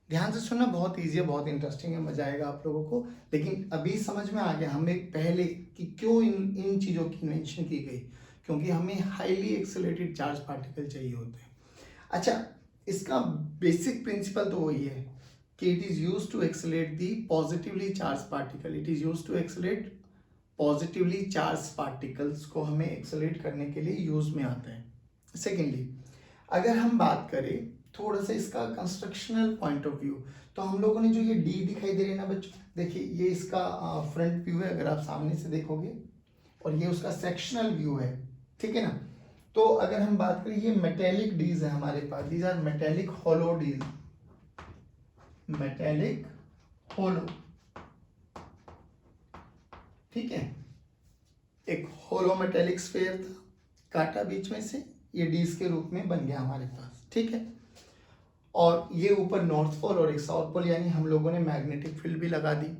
[SPEAKER 1] ध्यान से सुनना, बहुत ईजी है, बहुत इंटरेस्टिंग है, मजा आएगा आप लोगों को। लेकिन अभी समझ में आ गया हमें पहले कि क्यों इन चीज़ों की इन्वेंशन की गई, क्योंकि हमें हाईली एक्सेलरेटेड चार्ज पार्टिकल चाहिए होते हैं। अच्छा, इसका बेसिक प्रिंसिपल तो वही है कि it is use to accelerate the positively charge particle. It is use to accelerate positively charge particles को हमें एक्सेलरेट करने के लिए यूज में आता है। सेकेंडली, अगर हम बात करें थोड़ा सा इसका कंस्ट्रक्शनल पॉइंट ऑफ व्यू, तो हम लोगों ने जो ये डी दिखाई दे रही है ना बच्चों, देखिए ये इसका फ्रंट व्यू है अगर आप सामने से देखोगे, और ये उसका सेक्शनल व्यू है, ठीक है ना? तो अगर हम बात करें, ये मेटेलिक डीज है हमारे पास, these are metallic hollow dees, metallic hollow, ठीक है। एक होलो मेटेलिक स्फीयर था, काटा बीच में से, ये डीज के रूप में बन गया हमारे पास, ठीक है। और ये ऊपर नॉर्थ पोल और एक साउथ पोल, यानी हम लोगों ने मैग्नेटिक फील्ड भी लगा दी।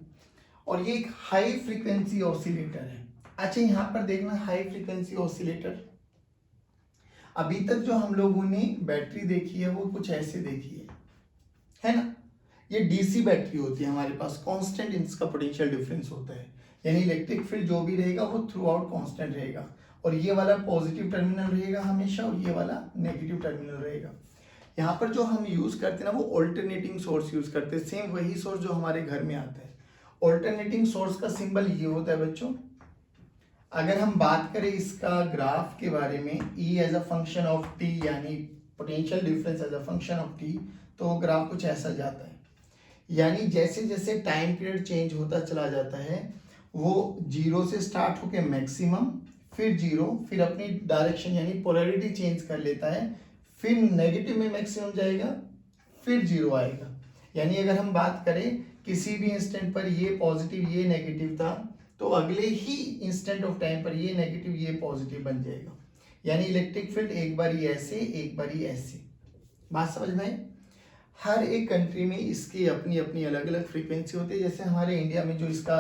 [SPEAKER 1] और ये एक हाई फ्रीक्वेंसी ऑसिलेटर है। अच्छा, यहाँ पर देखना, हाई फ्रीक्वेंसी ऑसिलेटर, अभी तक जो हम लोगों ने बैटरी देखी है वो कुछ ऐसे देखी है ना। ये डीसी बैटरी होती है हमारे पास, कांस्टेंट इसका पोटेंशियल डिफरेंस होता है, यानी इलेक्ट्रिक फील्ड जो भी रहेगा वो थ्रू आउट कांस्टेंट रहेगा। और ये वाला पॉजिटिव टर्मिनल रहेगा हमेशा, और ये वाला नेगेटिव टर्मिनल रहेगा। यहाँ पर जो हम यूज करते हैं ना, वो ऑल्टरनेटिंग सोर्स यूज करते हैं, सेम वही सोर्स जो हमारे घर में आता है। ऑल्टरनेटिंग सोर्स का सिंबल ये होता है बच्चों। अगर हम बात करें इसका ग्राफ के बारे में, E as a function of T, यानी potential difference as a function of T, तो ग्राफ कुछ ऐसा जाता है। यानी जैसे जैसे टाइम पीरियड चेंज होता चला जाता है, वो जीरो से स्टार्ट होके मैक्सिमम, फिर जीरो, फिर अपनी डायरेक्शन यानी पोलैरिटी चेंज कर लेता है, फिर नेगेटिव में मैक्सिमम जाएगा, फिर जीरो आएगा। यानी अगर हम बात करें किसी भी इंस्टेंट पर ये पॉजिटिव ये नेगेटिव था, तो अगले ही इंस्टेंट ऑफ टाइम पर ये नेगेटिव ये पॉजिटिव बन जाएगा। यानी इलेक्ट्रिक फील्ड एक बारी ऐसे, एक बारी ऐसे। बात समझ में आई? हर एक कंट्री में इसकी अपनी अपनी अलग अलग फ्रीक्वेंसी होती है। जैसे हमारे इंडिया में जो इसका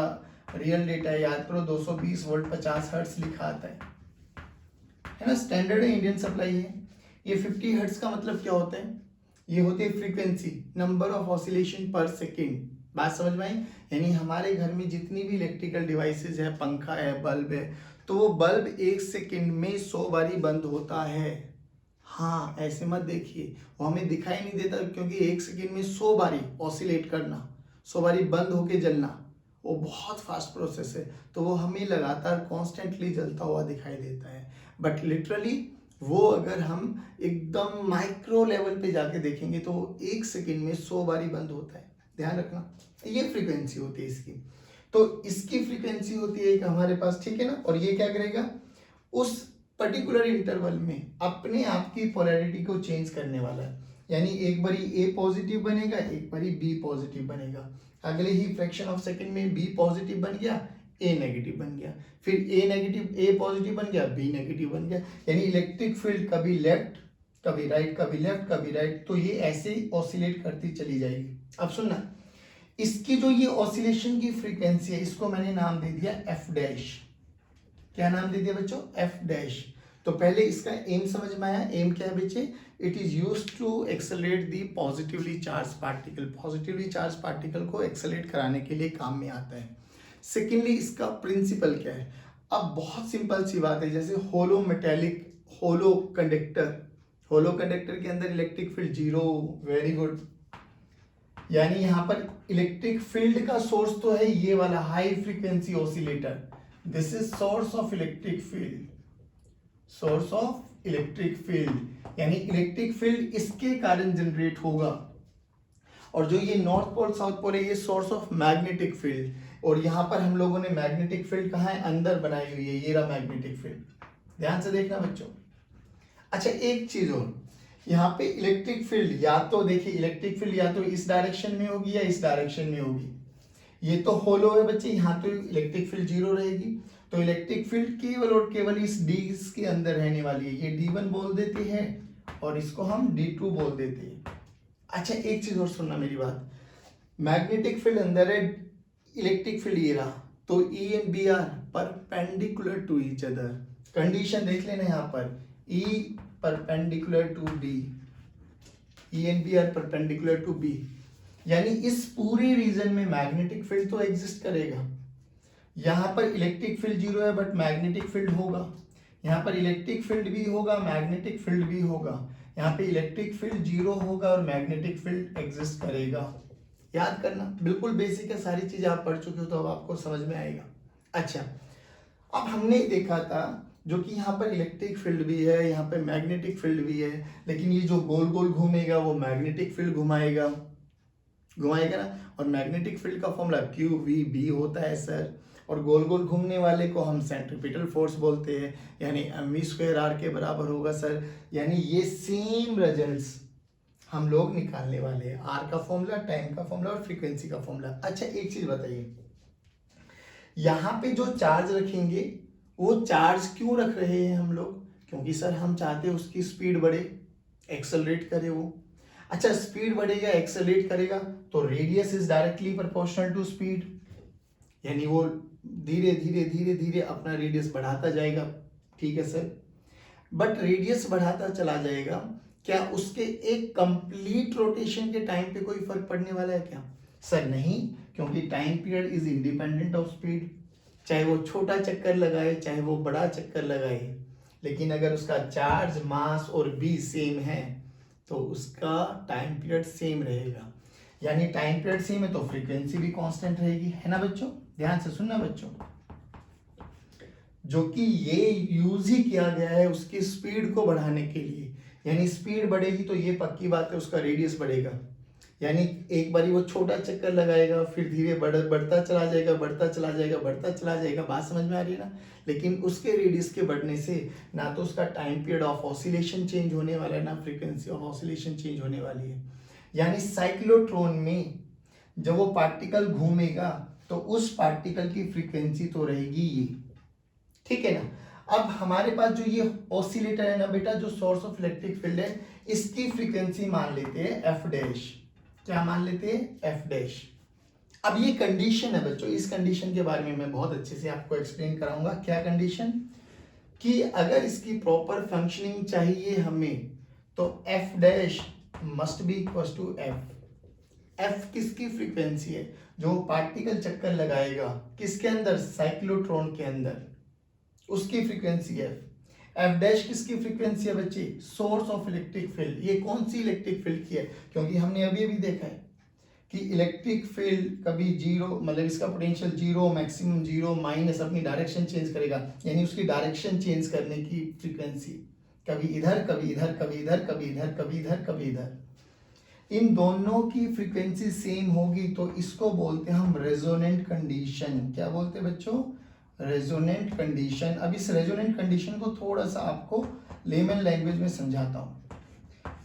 [SPEAKER 1] रियल डेटा है, याद करो 220 वोल्ट 50 हर्ट्ज लिखा आता है ना, स्टैंडर्ड है, इंडियन सप्लाई है। ये 50 हर्ट्ज का मतलब क्या होता है? ये होती है फ्रीक्वेंसी, नंबर ऑफ ऑसिलेशन पर सेकेंड। बात समझ में आई? यानी हमारे घर में जितनी भी इलेक्ट्रिकल डिवाइसेस है, पंखा है, बल्ब है, तो वो बल्ब एक सेकेंड में 100 बारी बंद होता है। हाँ, ऐसे मत देखिए, वो हमें दिखाई नहीं देता, क्योंकि एक सेकेंड में 100 बारी ऑसिलेट करना, 100 बारी बंद होके जलना, वो बहुत फास्ट प्रोसेस है। तो वो हमें लगातार कॉन्स्टेंटली जलता हुआ दिखाई देता है। बट लिटरली वो अगर हम एकदम माइक्रो लेवल पे जाके देखेंगे तो एक सेकेंड में 100 बारी बंद होता है। ध्यान रखना, ये फ्रीक्वेंसी होती है इसकी। तो इसकी फ्रीक्वेंसी होती है एक हमारे पास, ठीक है ना। और ये क्या करेगा, उस पर्टिकुलर इंटरवल में अपने आप की पोलैरिटी को चेंज करने वाला है। यानी एक बारी ए पॉजिटिव बनेगा, एक बारी बी पॉजिटिव बनेगा, अगले ही फ्रैक्शन ऑफ सेकंड में बी पॉजिटिव बन गया, ए नेगेटिव बन गया, फिर ए नेगेटिव ए पॉजिटिव बन गया, बी नेगेटिव बन गया। यानी इलेक्ट्रिक फील्ड कभी लेफ्ट कभी राइट, कभी लेफ्ट कभी राइट, तो ये ऐसे ही ऑसिलेट करती चली जाएगी। अब सुनना, इसकी जो ये ऑसिलेशन की फ्रीक्वेंसी है, इसको मैंने नाम दे दिया एफ डैश। क्या नाम दे दिया बच्चों? F dash. तो पहले इसका एम समझ में आया? एम क्या है बच्चे? It is used to accelerate the positively charge particle. Positively charge particle को एक्सेलरेट कराने के लिए काम में आता है। सेकेंडली, इसका प्रिंसिपल क्या है? अब बहुत सिंपल सी बात है, जैसे होलो मेटेलिक, होलो कंडक्टर, होलो कंडक्टर के अंदर electric field zero, very good. यानी यहाँ पर इलेक्ट्रिक फील्ड का सोर्स तो है ये वाला high frequency oscillator, this is source of electric field, source of electric field. यानी इलेक्ट्रिक फील्ड इसके कारण जनरेट होगा। और जो ये नॉर्थ पोल साउथ पोल है, ये सोर्स ऑफ मैग्नेटिक फील्ड। और यहाँ पर हम लोगों ने मैग्नेटिक फील्ड कहाँ है? अंदर बनाई हुई है, ये रहा मैग्नेटिक फील्ड। ध्यान से देखना बच्चों। अच्छा, एक चीज और, यहाँ पे इलेक्ट्रिक फील्ड या तो देखिए, इलेक्ट्रिक फील्ड या तो इस डायरेक्शन में होगी या इस डायरेक्शन में होगी। ये तो होलो है बच्चे, यहाँ तो इलेक्ट्रिक फील्ड जीरो रहेगी। तो इलेक्ट्रिक फील्ड केवल और केवल इस डी के अंदर रहने वाली है। ये D1 बोल देते हैं और इसको हम D2 बोल देते हैं। अच्छा, एक चीज और सुनना मेरी बात, मैग्नेटिक फील्ड अंदर है, इलेक्ट्रिक फील्ड ये रहा, तो E and B are perpendicular to each other. Condition देख लेना यहाँ पर, E perpendicular to B, E and B are perpendicular to B। यानी इस पूरे रीजन में मैग्नेटिक फील्ड तो एग्जिस्ट करेगा। यहाँ पर इलेक्ट्रिक फील्ड जीरो है बट मैग्नेटिक फील्ड होगा, यहाँ पर इलेक्ट्रिक फील्ड भी होगा, मैग्नेटिक फील्ड भी होगा। यहाँ पे इलेक्ट्रिक फील्ड जीरो होगा और मैग्नेटिक फील्ड एग्जिस्ट करेगा। याद करना, बिल्कुल बेसिक है, सारी चीजें आप पढ़ चुके हो तो अब आपको समझ में आएगा। अच्छा, अब हमने देखा था जो कि यहाँ पर इलेक्ट्रिक फील्ड भी है, यहाँ पे मैग्नेटिक फील्ड भी है, लेकिन ये जो गोल गोल घूमेगा वो मैग्नेटिक फील्ड घुमाएगा ना। और मैग्नेटिक फील्ड का फॉर्मूला QVB होता है सर। और गोल गोल घूमने वाले को हम सेंट्रीपिटल फोर्स बोलते हैं, यानी mv²r के बराबर होगा सर। यानी ये सेम रिजल्ट्स हम लोग निकालने वाले हैं, आर का फॉर्मूला, टाइम का फॉर्मूला और फ्रीक्वेंसी का फॉर्मूला। अच्छा एक चीज बताइए, यहाँ पे जो चार्ज रखेंगे वो चार्ज क्यों रख रहे हैं हम लोग? क्योंकि सर हम चाहते हैं उसकी स्पीड बढ़े, एक्सेलरेट करे वो। अच्छा स्पीड बढ़ेगा, एक्सेलरेट करेगा तो radius is directly proportional to speed, यानी वो धीरे धीरे धीरे धीरे अपना रेडियस बढ़ाता जाएगा। ठीक है सर, बट रेडियस बढ़ाता चला जाएगा, क्या उसके एक कंप्लीट रोटेशन के टाइम पे कोई फर्क पड़ने वाला है क्या? सर नहीं, क्योंकि time period is independent of speed. चाहे वो छोटा चक्कर लगाए चाहे वो बड़ा चक्कर लगाए, लेकिन अगर उसका चार्ज, मास और बी सेम है तो उसका टाइम पीरियड सेम रहेगा। यानी टाइम पीरियड सेम है तो फ्रीक्वेंसी भी कांस्टेंट रहेगी, है ना बच्चों? ध्यान से सुनना बच्चों, जो कि ये यूज ही किया गया है उसकी स्पीड को बढ़ाने के लिए। यानी स्पीड बढ़ेगी तो ये पक्की बात है उसका रेडियस बढ़ेगा। यानी एक बारी वो छोटा चक्कर लगाएगा, फिर धीरे बढ़ता चला जाएगा, बढ़ता चला जाएगा, बढ़ता चला जाएगा। बात समझ में आ रही है ना? लेकिन उसके रेडियस के बढ़ने से ना तो उसका time period of oscillation change होने वाला है, ना फ्रीक्वेंसी ऑफ ऑसिलेशन चेंज होने वाली है। यानी साइक्लोट्रॉन में जब वो पार्टिकल घूमेगा तो उस पार्टिकल की फ्रीक्वेंसी तो रहेगी ये, ठीक है ना? अब हमारे पास जो ये ऑसिलेटर है ना बेटा, जो सोर्स ऑफ इलेक्ट्रिक फील्ड है, इसकी फ्रीक्वेंसी मान लेते हैं एफ डैश। क्या मान लेते हैं? F dash. अब ये कंडीशन है बच्चों, इस कंडीशन के बारे में मैं बहुत अच्छे से आपको एक्सप्लेन कराऊंगा। क्या कंडीशन? कि अगर इसकी प्रॉपर फंक्शनिंग चाहिए हमें तो F dash must be equal to F. F किसकी फ्रीक्वेंसी है? जो पार्टिकल चक्कर लगाएगा किसके अंदर? साइक्लोट्रॉन के अंदर, उसकी फ्रीक्वेंसी एफ। एफ डैश किसकी फ्रीक्वेंसी है बच्चे? Source of electric field. ये कौन सी इलेक्ट्रिक फील्ड की है? क्योंकि हमने अभी अभी देखा है कि इलेक्ट्रिक फील्ड कभी जीरो, मतलब इसका potential zero, maximum zero, minus, अपनी डायरेक्शन चेंज करेगा। यानी उसकी डायरेक्शन चेंज करने की फ्रीक्वेंसी कभी इधर, कभी इधर, कभी इधर, कभी इधर, कभी इधर, कभी इधर। इन दोनों की फ्रीक्वेंसी सेम होगी तो इसको बोलते हैं हम रेजोनेंट कंडीशन। क्या बोलते हैं बच्चों? Resonant condition. अब इस रेजोनेंट कंडीशन को थोड़ा सा आपको लेमन लैंग्वेज में समझाता हूँ।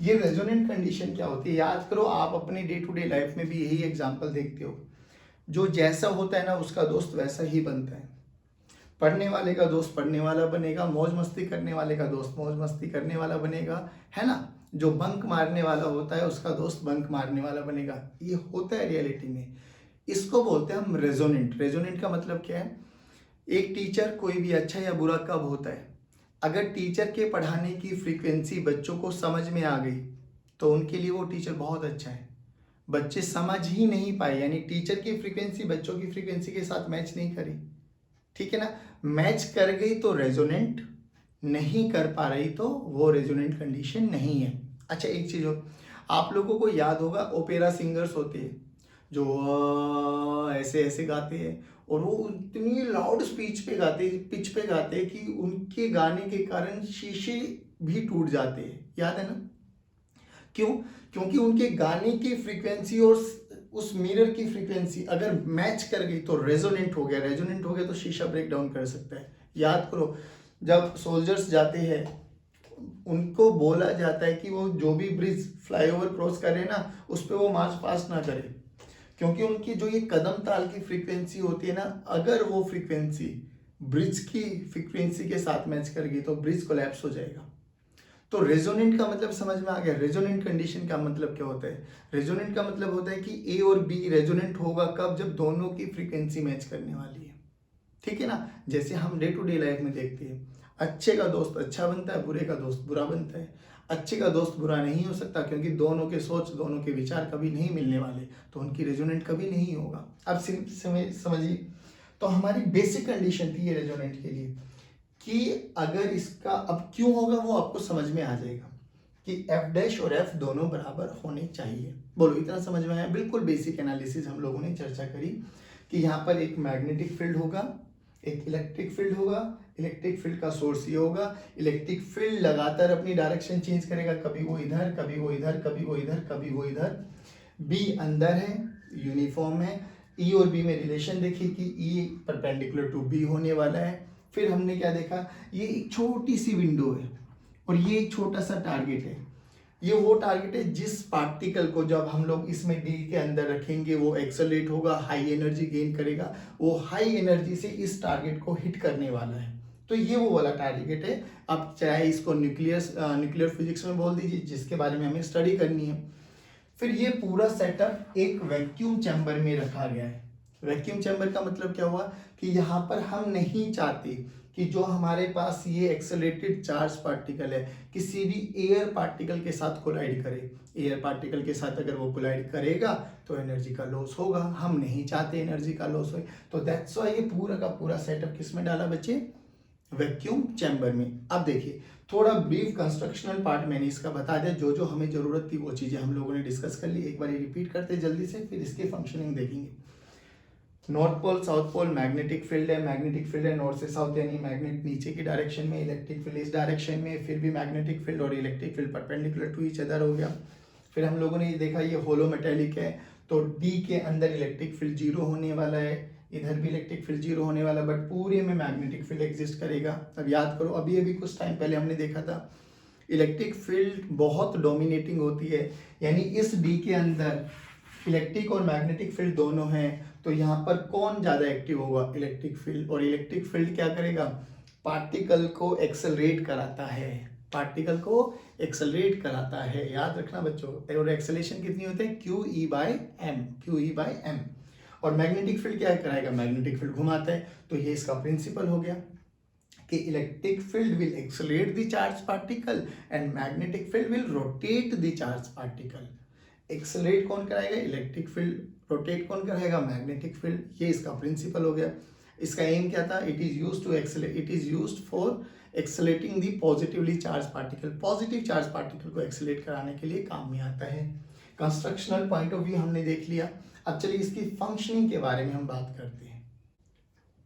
[SPEAKER 1] ये रेजोनेंट कंडीशन क्या होती है? याद करो, आप अपने डे टू डे लाइफ में भी यही एग्जांपल देखते हो। जो जैसा होता है ना उसका दोस्त वैसा ही बनता है। पढ़ने वाले का दोस्त पढ़ने वाला बनेगा, मौज मस्ती करने वाले का दोस्त मौज मस्ती करने वाला बनेगा, है ना? जो बंक मारने वाला होता है उसका दोस्त बंक मारने वाला बनेगा। ये होता है रियलिटी में। इसको बोलते हैं हम रेजोनेंट। रेजोनेंट का मतलब क्या है? एक टीचर कोई भी अच्छा या बुरा कब होता है? अगर टीचर के पढ़ाने की फ्रीक्वेंसी बच्चों को समझ में आ गई तो उनके लिए वो टीचर बहुत अच्छा है। बच्चे समझ ही नहीं पाए, यानी टीचर की फ्रीक्वेंसी बच्चों की फ्रीक्वेंसी के साथ मैच नहीं करी, ठीक है ना? मैच कर गई तो रेजोनेंट, नहीं कर पा रही तो वो रेजोनेंट कंडीशन नहीं है। अच्छा एक चीज हो, आप लोगों को याद होगा ओपेरा सिंगर्स होते हैं जो ऐसे ऐसे गाते हैं और वो इतनी लाउड स्पीच पे गाते, पिच पे गाते कि उनके गाने के कारण शीशे भी टूट जाते हैं, याद है ना? क्यों? क्योंकि उनके गाने की फ्रीक्वेंसी और उस मिरर की फ्रीक्वेंसी अगर मैच कर गई तो रेजोनेंट हो गया। रेजोनेंट हो गया तो शीशा ब्रेक डाउन कर सकता है। याद करो, जब सोल्जर्स जाते हैं उनको बोला जाता है कि वो जो भी ब्रिज फ्लाईओवर क्रॉस करे ना उस पर वो मार्च पास्ट ना करे, क्योंकि उनकी जो ये कदम ताल की फ्रीक्वेंसी होती है ना, अगर वो फ्रीक्वेंसी ब्रिज की फ्रीक्वेंसी के साथ मैच कर गई तो ब्रिज कोलैप्स हो जाएगा। तो रेजोनेंट का मतलब समझ में आ गया? रेजोनेंट कंडीशन का मतलब क्या होता है? रेजोनेंट का मतलब होता है कि ए और बी रेजोनेंट होगा कब? जब दोनों की फ्रीक्वेंसी मैच करने वाली है, ठीक है ना? जैसे हम डे टू डे लाइफ में देखते हैं, अच्छे का दोस्त अच्छा बनता है, बुरे का दोस्त बुरा बनता है। अच्छे का दोस्त बुरा नहीं हो सकता क्योंकि दोनों के सोच, दोनों के विचार कभी नहीं मिलने वाले, तो उनकी रेजोनेंट कभी नहीं होगा। अब समझिए, तो हमारी बेसिक कंडीशन थी ये रेजोनेंट के लिए कि अगर इसका अब क्यों होगा वो आपको समझ में आ जाएगा कि एफ डैश और एफ दोनों बराबर होने चाहिए। बोलो इतना समझ में आया? बिल्कुल बेसिक एनालिसिस हम लोगों ने चर्चा करी कि यहाँ पर एक मैग्नेटिक फील्ड होगा, एक इलेक्ट्रिक फील्ड होगा। इलेक्ट्रिक फील्ड का सोर्स ये होगा। इलेक्ट्रिक फील्ड लगातार अपनी डायरेक्शन चेंज करेगा, कभी वो इधर, कभी वो इधर, कभी वो इधर, कभी वो इधर। बी अंदर है, यूनिफॉर्म है। ई और बी में रिलेशन देखी कि ई परपेंडिकुलर टू बी होने वाला है। फिर हमने क्या देखा, ये एक छोटी सी विंडो है और ये एक छोटा सा टारगेट है। ये वो टारगेट है जिस पार्टिकल को जब हम लोग इसमें डी के अंदर रखेंगे वो एक्सेलरेट होगा, हाई एनर्जी गेन करेगा, वो हाई एनर्जी से इस टारगेट को हिट करने वाला है। तो ये वो वाला टारगेट है। अब चाहे इसको न्यूक्लियर फिजिक्स में बोल दीजिए, जिसके बारे में हमें स्टडी करनी है। फिर ये पूरा सेटअप एक वैक्यूम चैम्बर में रखा गया है। वैक्यूम चैम्बर का मतलब क्या हुआ कि यहाँ पर हम नहीं चाहते कि जो हमारे पास ये एक्सेलरेटेड चार्ज पार्टिकल है किसी भी एयर पार्टिकल के साथ कोलाइड करे। एयर पार्टिकल के साथ अगर वो कोलाइड करेगा तो एनर्जी का लॉस होगा, हम नहीं चाहते एनर्जी का लॉस हो। तो दैट्स व्हाई ये पूरा का पूरा सेटअप किस में डाला बच्चे, वैक्यूम चैम्बर में। अब देखिए थोड़ा ब्रीफ कंस्ट्रक्शनल पार्ट मैंने इसका बता दिया, जो जो हमें जरूरत थी वो चीजें हम लोगों ने डिस्कस कर ली। एक बार रिपीट करते जल्दी से, फिर इसकी फंक्शनिंग देखेंगे। North pole south pole magnetic field है, मैग्नेटिक फील्ड है नॉर्थ से साउथ, यानी मैग्नेट नीचे की डायरेक्शन में, इलेक्ट्रिक फील्ड इस डायरेक्शन में। फिर भी मैग्नेटिक फील्ड और electric field perpendicular to each other हो गया। फिर हम लोगों ने ये देखा ये होलो मेटेलिक है, तो डी के अंदर इलेक्ट्रिक फील्ड जीरो होने वाला है, इधर भी इलेक्ट्रिक फील्ड जीरो होने वाला, बट पूरे में मैग्नेटिक फील्ड एग्जिस्ट करेगा। अब याद करो, अभी अभी कुछ टाइम पहले हमने देखा था इलेक्ट्रिक फील्ड बहुत डोमिनेटिंग होती है, यानी इस डी के अंदर इलेक्ट्रिक और मैग्नेटिक फील्ड दोनों हैं, तो यहाँ पर कौन ज़्यादा एक्टिव होगा, इलेक्ट्रिक फील्ड। और इलेक्ट्रिक फील्ड क्या करेगा, पार्टिकल को एक्सेलरेट कराता है, पार्टिकल को एक्सेलरेट कराता है, याद रखना बच्चों। और एक्सेलेरेशन कितनी होती है, Q E by M, Q E by M. और मैग्नेटिक फील्ड क्या कराएगा, मैग्नेटिक फील्ड घुमाता है। तो ये इसका प्रिंसिपल हो गया कि electric field will accelerate the charge particle and magnetic field will rotate the charge particle. Accelerate कौन कराएगा, इलेक्ट्रिक फील्ड, रोटेट कौन कराएगा, मैग्नेटिक फील्ड। ये इसका प्रिंसिपल हो गया। इसका एम क्या था, it is used for accelerating the positively charge particle, positive charge particle को एक्सेलरेट कराने के लिए काम में आता है। कंस्ट्रक्शनल पॉइंट ऑफ व्यू हमने देख लिया। अब चलिए इसकी फंक्शनिंग के बारे में हम बात करते हैं।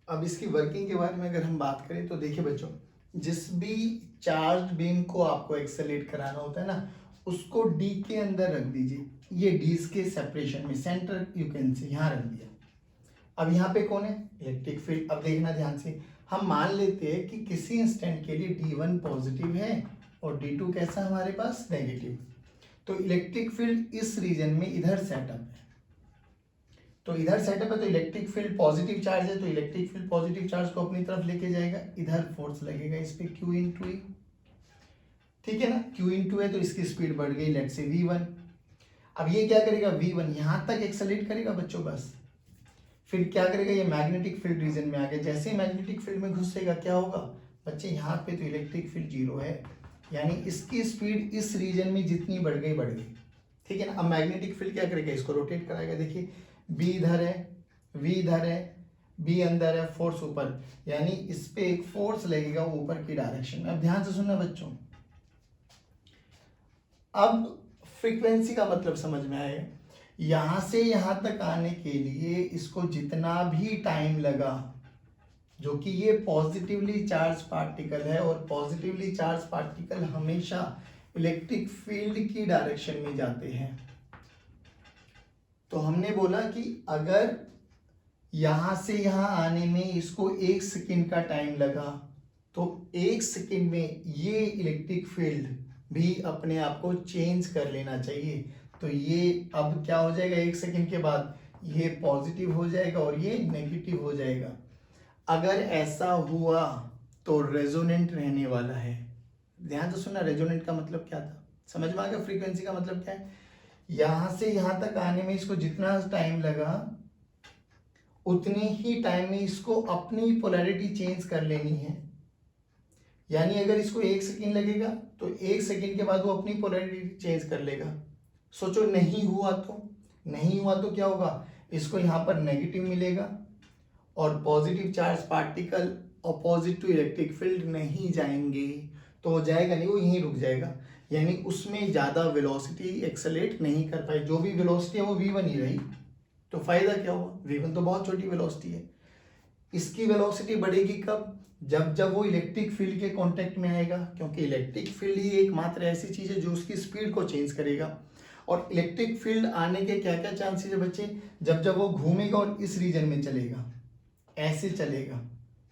[SPEAKER 1] अब इसकी वर्किंग के बारे में अगर हम बात करें तो देखिए बच्चों, जिस भी चार्ज बीम को आपको एक्सेलरेट कराना होता है ना, उसको डी के अंदर रख दीजिए। ये डीज के सेपरेशन में सेंटर यू कैन से यहाँ रख दिया। अब यहाँ पे कौन है, इलेक्ट्रिक फील्ड। अब देखना ध्यान से, हम मान लेते हैं कि किसी इंस्टेंट के लिए D1 पॉजिटिव है और D2 कैसा हमारे पास नेगेटिव। तो इलेक्ट्रिक फील्ड इस रीजन में इधर सेटअप है, तो इधर सेटअप है, तो इलेक्ट्रिक फील्ड पॉजिटिव चार्ज है, तो इलेक्ट्रिक फील्ड पॉजिटिव चार्ज को अपनी तरफ लेके जाएगा। इधर फोर्स लगेगा इस पे Q इंटू ई, ठीक है ना, Q इंटू है तो इसकी स्पीड बढ़ गई लेट से V1। अब ये क्या करेगा, V1 यहाँ तक एक्सेलरेट करेगा बच्चों बस। फिर क्या करेगा, ये मैग्नेटिक फील्ड रीजन में आ गया। जैसे ही मैग्नेटिक फील्ड में घुसेगा क्या होगा बच्चे, यहाँ पे तो इलेक्ट्रिक फील्ड जीरो है, यानी इसकी स्पीड इस रीजन में जितनी बढ़ गई, ठीक है ना। अब मैग्नेटिक फील्ड क्या करेगा, इसको रोटेट कराएगा। देखिए B इधर है, V इधर है, B अंदर है, फोर्स ऊपर, यानी इस पे एक फोर्स लगेगा ऊपर की डायरेक्शन में। अब ध्यान से सुनना बच्चों, अब फ्रीक्वेंसी का मतलब समझ में आए। यहां से यहां तक आने के लिए इसको जितना भी टाइम लगा, जो कि ये पॉजिटिवली चार्ज पार्टिकल है और पॉजिटिवली चार्ज पार्टिकल हमेशा इलेक्ट्रिक फील्ड की डायरेक्शन में जाते हैं। तो हमने बोला कि अगर यहां से यहां आने में इसको 1 सेकेंड का टाइम लगा, तो 1 सेकेंड में ये इलेक्ट्रिक फील्ड भी अपने आप को चेंज कर लेना चाहिए। तो ये अब क्या हो जाएगा, 1 सेकेंड के बाद ये पॉजिटिव हो जाएगा और ये नेगेटिव हो जाएगा। अगर ऐसा हुआ तो रेजोनेंट रहने वाला है। ध्यान से सुनना, रेजोनेंट का मतलब क्या था, समझ में आ गया। फ्रीक्वेंसी का मतलब क्या है, यहां से यहां तक आने में इसको जितना टाइम लगा उतने ही टाइम में इसको अपनी पोलैरिटी चेंज कर लेनी है। यानी अगर इसको 1 सेकेंड लगेगा तो 1 सेकेंड के बाद वो अपनी पोलैरिटी चेंज कर लेगा। सोचो नहीं हुआ तो क्या होगा, इसको यहाँ पर नेगेटिव मिलेगा और positive charge particle opposite to electric field नहीं जाएंगे, तो हो जाएगा नहीं, वो यहीं रुक जाएगा। यानी उसमें ज़्यादा वेलोसिटी एक्सेलरेट नहीं कर पाई, जो भी वेलोसिटी है वो V1 ही रही। तो फायदा क्या हुआ, V1 तो बहुत छोटी वेलोसिटी है। इसकी वेलोसिटी बढ़ेगी कब, जब वो इलेक्ट्रिक फील्ड के कांटेक्ट में आएगा, क्योंकि इलेक्ट्रिक फील्ड ही एकमात्र ऐसी चीज है जो उसकी स्पीड को चेंज करेगा। और इलेक्ट्रिक फील्ड आने के क्या क्या चांसेस है बच्चे, जब जब वो घूमेगा और इस रीजन में चलेगा, ऐसे चलेगा,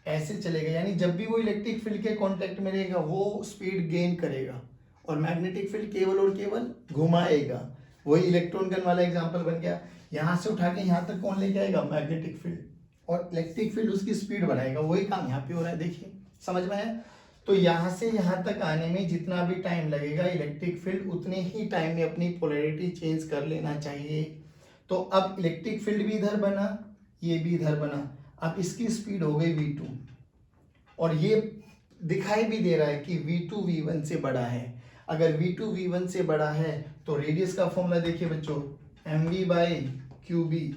[SPEAKER 1] ऐसे चलेगा, यानी जब भी वो इलेक्ट्रिक फील्ड के कांटेक्ट में रहेगा वो स्पीड गेन करेगा और मैग्नेटिक फील्ड केवल और केवल घुमाएगा। वही इलेक्ट्रॉन गन वाला एग्जांपल बन गया, यहाँ से उठा के यहाँ तक कौन लेके आएगा, मैग्नेटिक फील्ड, और इलेक्ट्रिक फील्ड उसकी स्पीड बढ़ाएगा। वही काम यहाँ पे हो रहा है, देखिए समझ में आया। तो यहाँ से यहाँ तक आने में जितना भी टाइम लगेगा इलेक्ट्रिक फील्ड उतने ही टाइम में अपनी पोलैरिटी चेंज कर लेना चाहिए। तो अब इलेक्ट्रिक फील्ड भी इधर बना, ये भी इधर बना, अब इसकी स्पीड हो गई v2 और ये दिखाई भी दे रहा है कि v2 v1 से बड़ा है। अगर v2 v1 से बड़ा है तो रेडियस का फॉर्मूला देखिए बच्चों, mv/qb।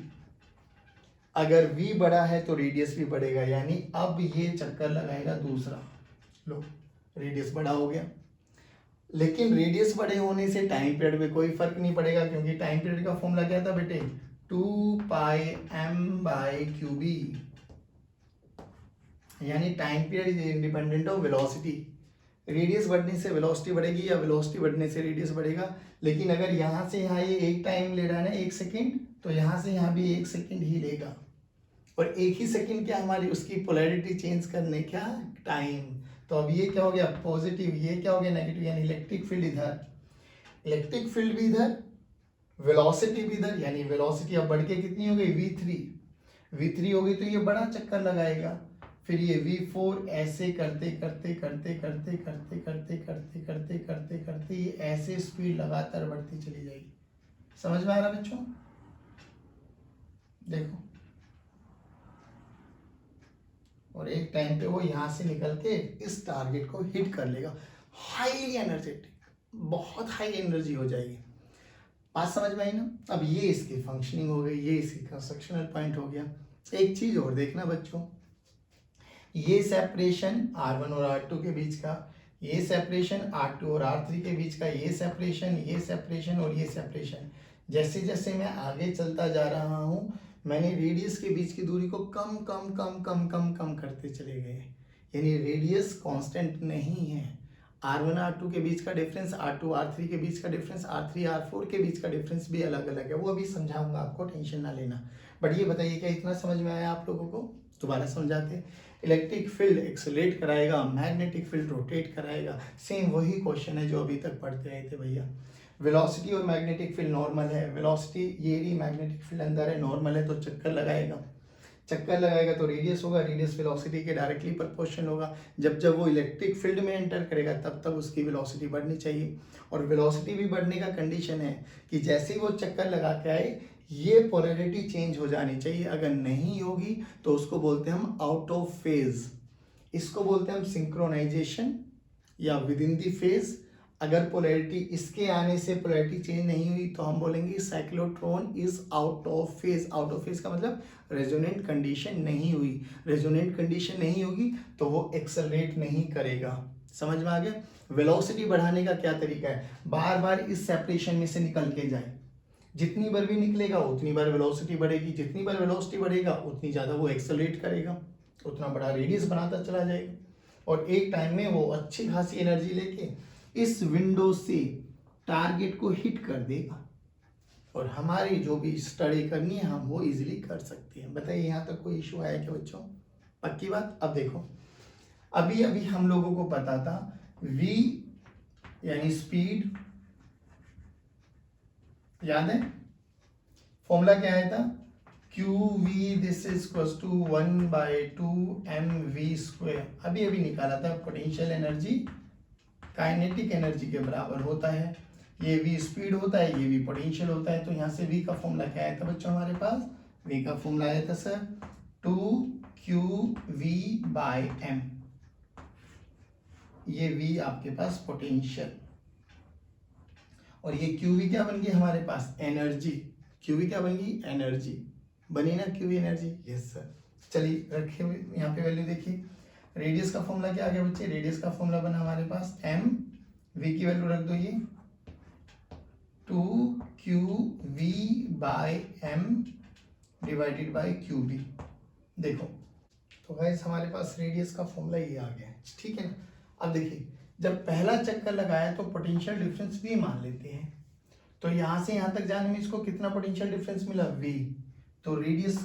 [SPEAKER 1] अगर v बड़ा है तो रेडियस भी बढ़ेगा, यानी अब ये चक्कर लगाएगा दूसरा, लो रेडियस बड़ा हो गया। लेकिन रेडियस बड़े होने से टाइम पीरियड में कोई फर्क नहीं पड़ेगा, क्योंकि टाइम पीरियड का फॉर्मूला क्या था बेटे, 2πm/qb, यानी time period is independent of velocity. Radius बढ़ने से वेलोसिटी बढ़ेगी या वेलोसिटी बढ़ने से रेडियस बढ़ेगा। लेकिन अगर यहाँ से यहाँ ये एक टाइम ले रहा है ना, 1 सेकेंड, तो यहाँ से यहाँ भी 1 सेकेंड ही लेगा, और एक ही सेकेंड क्या हमारी उसकी पोलैरिटी चेंज करने क्या, टाइम। तो अब ये क्या हो गया पॉजिटिव, ये क्या हो गया नेगेटिव, यानी इलेक्ट्रिक फील्ड इधर, इलेक्ट्रिक फील्ड भी इधर, वेलोसिटी भी इधर, यानी वेलोसिटी अब बढ़ के कितनी हो गई, v3 हो गई, तो ये बड़ा चक्कर लगाएगा। फिर ये v4 ऐसे करते करते करते करते करते करते करते करते करते करते ये ऐसे स्पीड लगातार बढ़ती चली जाएगी। समझ में आ रहा बच्चों, देखो, और एक टाइम पे वो यहाँ से निकल के इस टारगेट को हिट कर लेगा। हाईली एनर्जेटिक, बहुत हाई एनर्जी हो जाएगी। बात समझ में आई ना। अब ये इसकी फंक्शनिंग हो गई, ये इसकी कंस्ट्रक्शनल पॉइंट हो गया। एक चीज और देखना बच्चों, ये सेपरेशन R1 और R2 के बीच का, ये सेपरेशन R2 और R3 के बीच का, ये सेपरेशन और ये सेपरेशन, जैसे जैसे मैं आगे चलता जा रहा हूँ मैंने रेडियस के बीच की दूरी को कम कम कम कम कम कम करते चले गए, यानी रेडियस कांस्टेंट नहीं है। R1 R2 के बीच का डिफरेंस, R2 R3 के बीच का डिफरेंस, R3 R4 के बीच का डिफरेंस भी अलग अलग है, वो अभी समझाऊंगा आपको, टेंशन ना लेना। बट ये बताइए क्या इतना समझ में आया आप लोगों को, दोबारा समझाते हैं। इलेक्ट्रिक फील्ड एक्सेलरेट कराएगा, मैग्नेटिक फील्ड रोटेट कराएगा, सेम वही क्वेश्चन है जो अभी तक पढ़ते आए थे भैया। वेलोसिटी और मैग्नेटिक फील्ड नॉर्मल है, वेलोसिटी ये रही, मैग्नेटिक फील्ड अंदर है, नॉर्मल है, तो चक्कर लगाएगा तो रेडियस होगा, रेडियस वेलोसिटी के डायरेक्टली प्रोपोर्शनल होगा। जब जब वो इलेक्ट्रिक फील्ड में एंटर करेगा तब तब उसकी वेलोसिटी बढ़नी चाहिए, और वेलोसिटी भी बढ़ने का कंडीशन है कि जैसे ही वो चक्कर लगा के आए ये पोलैरिटी चेंज हो जानी चाहिए। अगर नहीं होगी तो उसको बोलते हैं हम आउट ऑफ फेज, इसको बोलते हैं हम सिंक्रोनाइजेशन या विद इन दी फेज। अगर पोलैरिटी इसके आने से पोलैरिटी चेंज नहीं हुई तो हम बोलेंगे cyclotron is out of phase. Out of phase का मतलब रेजोनेंट कंडीशन नहीं हुई, रेजोनेंट कंडीशन नहीं होगी तो वो एक्सेलरेट नहीं करेगा। समझ में आ गया। वेलोसिटी बढ़ाने का क्या तरीका है, बार बार इस सेपरेशन में से निकल के जाए, जितनी बार भी निकलेगा उतनी बार वेलोसिटी बढ़ेगी, जितनी बार वेलोसिटी बढ़ेगा उतनी ज़्यादा वो एक्सेलरेट करेगा, उतना बड़ा रेडियस बनाता चला जाएगा, और एक टाइम में वो अच्छी खासी एनर्जी लेके इस विंडो से टारगेट को हिट कर देगा, और हमारी जो भी स्टडी करनी है हम वो इजीली कर सकते हैं। बताइए यहाँ तक कोई इशू आया क्या बच्चों, पक्की बात। अब देखो, अभी अभी हम लोगों को पता था v यानी स्पीड, याद है फॉर्मूला क्या आया था, qv this is equal to 1/2 mv²। अभी अभी निकाला था, पोटेंशियल एनर्जी काइनेटिक एनर्जी के बराबर होता है। ये v स्पीड होता है, ये v पोटेंशियल होता है। तो यहाँ से v का फॉर्मूला क्या आया था बच्चों हमारे पास, v का फॉर्मूला आया था सर 2qv/m। ये v आपके पास पोटेंशियल, और ये qv क्या बन गई हमारे पास, एनर्जी। qv क्या बन गई, एनर्जी बनी ना, qv एनर्जी। यस सर, चलिए रखे हुए यहाँ पे वैल्यू देखिए। रेडियस का फॉर्मूला क्या आ गया बच्चे, रेडियस का फॉर्मूला बना हमारे पास m, v की वैल्यू रख दो ये 2qv/m डिवाइडेड बाय qb। देखो तो गाइस हमारे पास रेडियस का फॉर्मूला ये आ गया है, ठीक है ना। अब देखिए जब पहला चक्कर लगाया तो पोटेंशियल डिफरेंस v मान लेते हैं, तो यहाँ से यहाँ तक जाने में इसको कितना पोटेंशियल डिफरेंस मिला, v। तो रेडियस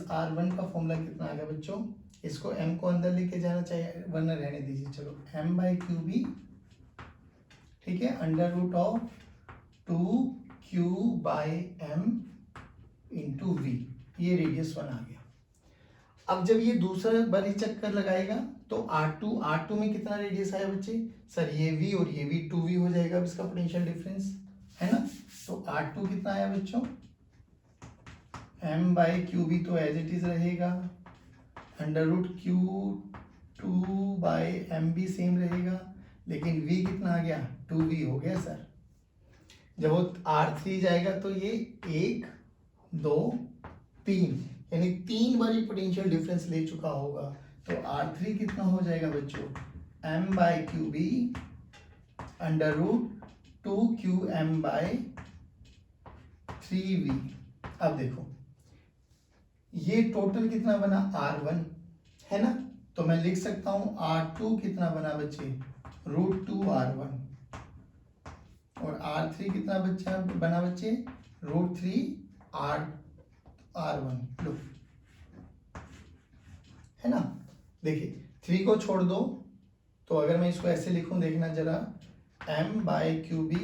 [SPEAKER 1] r1 का फॉर्मूला कितना आ गया बच्चों, इसको m को अंदर लेके जाना चाहिए वरना रहने दीजिए, चलो m/qb, ठीक है, √2q/m इंटू v, ये रेडियस 1 आ गया। अब जब ये दूसरा बारी चक्कर लगाएगा तो R2 में कितना रेडियस आया बच्चे, सर ये v और ये v 2v हो जाएगा, अब इसका पोटेंशियल डिफरेंस है ना। तो R2 कितना आया बच्चों, m/qb तो एज इट इज रहेगा, √q2/m भी सेम रहेगा, लेकिन v कितना आ गया, 2v हो गया सर। जब वो R3 जाएगा तो ये 1 2 3 यानी 3 बारी पोटेंशियल डिफरेंस ले चुका होगा। तो R3 कितना हो जाएगा बच्चों, m/qb √2qm/3v। अब देखो ये टोटल कितना बना, R1 है ना, तो मैं लिख सकता हूं R2 कितना बना बच्चे, √2r1, और R3 कितना बना बच्चे, √3r1। लो है ना, देखिए 3 को छोड़ दो, तो अगर मैं इसको ऐसे लिखूं देखना जरा, m/qb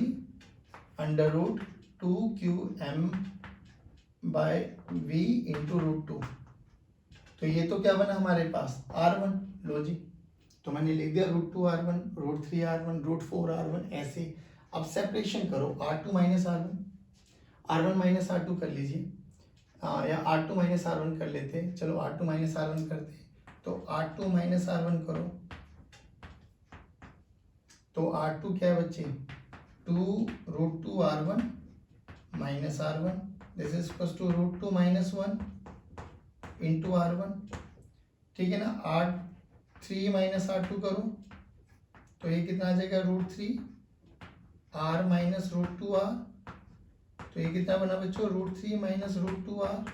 [SPEAKER 1] √2qm/v इंटू √2, तो ये तो क्या बना हमारे पास, R1। लो जी, तो मैंने लिख दिया √2r1, √3r1, √4r1 ऐसे। अब सेपरेशन करो, R2 minus R1, R1 minus R2 कर लीजिए, या R2 माइनस R1 कर लेते, चलो R2 माइनस R1 करते, तो R2 माइनस R1 करो, तो R2 क्या है बच्चे, 2√2r1 minus R1, this is equals to √2 minus 1 into R1, ठीक है ना। R3 माइनस R2 करो, तो ये कितना आ जाएगा, √3r माइनस √2r, तो ये कितना बना बच्चों, √3 माइनस √2r,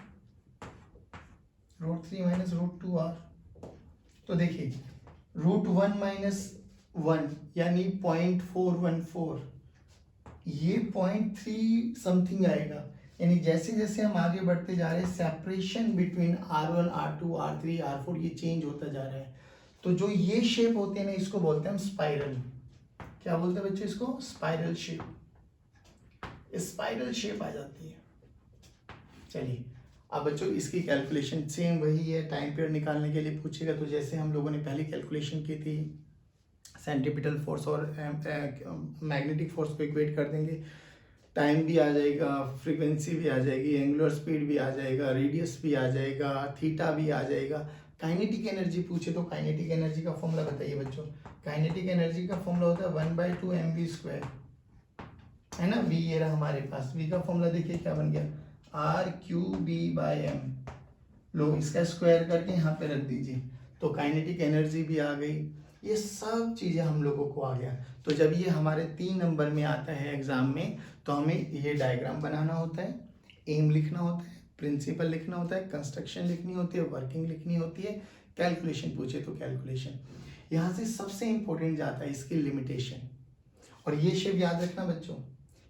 [SPEAKER 1] √3 माइनस √2r। तो देखिए √1 माइनस 1 यानी 0.414, ये 0.3 समथिंग आएगा, यानी जैसे जैसे हम आगे बढ़ते जा रहे हैं separation between R1 R2 R3 R4 ये चेंज होता जा रहा है। तो जो ये शेप होते हैं ना, इसको बोलते हैं हम स्पाइरल। क्या बोलते हैं बच्चों इसको, स्पाइरल शेप, स्पाइरल शेप आ जाती है। चलिए अब बच्चों इसकी कैलकुलेशन सेम वही है, टाइम पीरियड निकालने के लिए पूछेगा तो जैसे हम लोगों ने पहले कैलकुलेशन की थी, सेंट्रीपिटल फोर्स और मैग्नेटिक फोर्स को इक्वेट कर देंगे, टाइम भी आ जाएगा, फ्रीक्वेंसी भी आ जाएगी, एंगुलर स्पीड भी आ जाएगा, रेडियस भी आ जाएगा, थीटा भी आ जाएगा। काइनेटिक एनर्जी पूछे तो काइनेटिक एनर्जी का फॉर्मूला बताइए बच्चों, काइनेटिक एनर्जी का फॉर्मूला होता है 1/2 mv², है ना। v ये रहा हमारे पास, v का फॉर्मूला देखिए क्या बन गया, r/m। लो इसका स्क्वायर करके यहाँ पे रख दीजिए, तो काइनेटिक एनर्जी भी आ गई, ये सब चीज़ें हम लोगों को आ गया। तो जब ये हमारे 3 नंबर में आता है एग्जाम में, तो हमें ये डायग्राम बनाना होता है, एम लिखना होता है, प्रिंसिपल लिखना होता है, कंस्ट्रक्शन लिखनी होती है, वर्किंग लिखनी होती है, कैलकुलेशन पूछे तो कैलकुलेशन। यहाँ से सबसे इंपॉर्टेंट जाता है इसकी लिमिटेशन। और ये शेप याद रखना बच्चों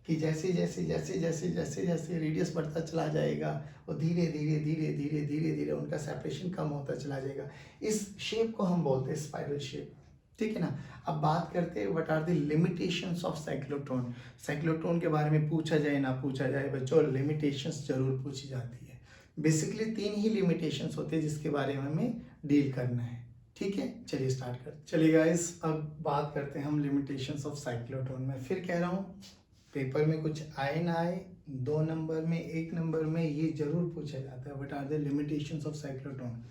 [SPEAKER 1] कि जैसे जैसे जैसे जैसे जैसे जैसे रेडियस बढ़ता चला जाएगा और धीरे धीरे धीरे धीरे धीरे धीरे उनका सेपरेशन कम होता चला जाएगा। इस शेप को हम बोलते हैं स्पाइरल शेप, ठीक है ना। अब बात करते हैं what are the limitations of cyclotron. Cyclotron के बारे में पूछा जाए ना पूछा जाए बच्चों, लिमिटेशंस जरूर पूछी जाती है। बेसिकली 3 ही लिमिटेशंस होते हैं जिसके बारे में हमें डील करना है, ठीक है। चलिए स्टार्ट करते, चलिए गाइस अब बात करते हैं हम लिमिटेशंस ऑफ साइक्लोट्रॉन। मैं फिर कह रहा हूँ, पेपर में कुछ आए ना आए, 2 नंबर में 1 नंबर में ये जरूर पूछा जाता है what are the limitations of cyclotron.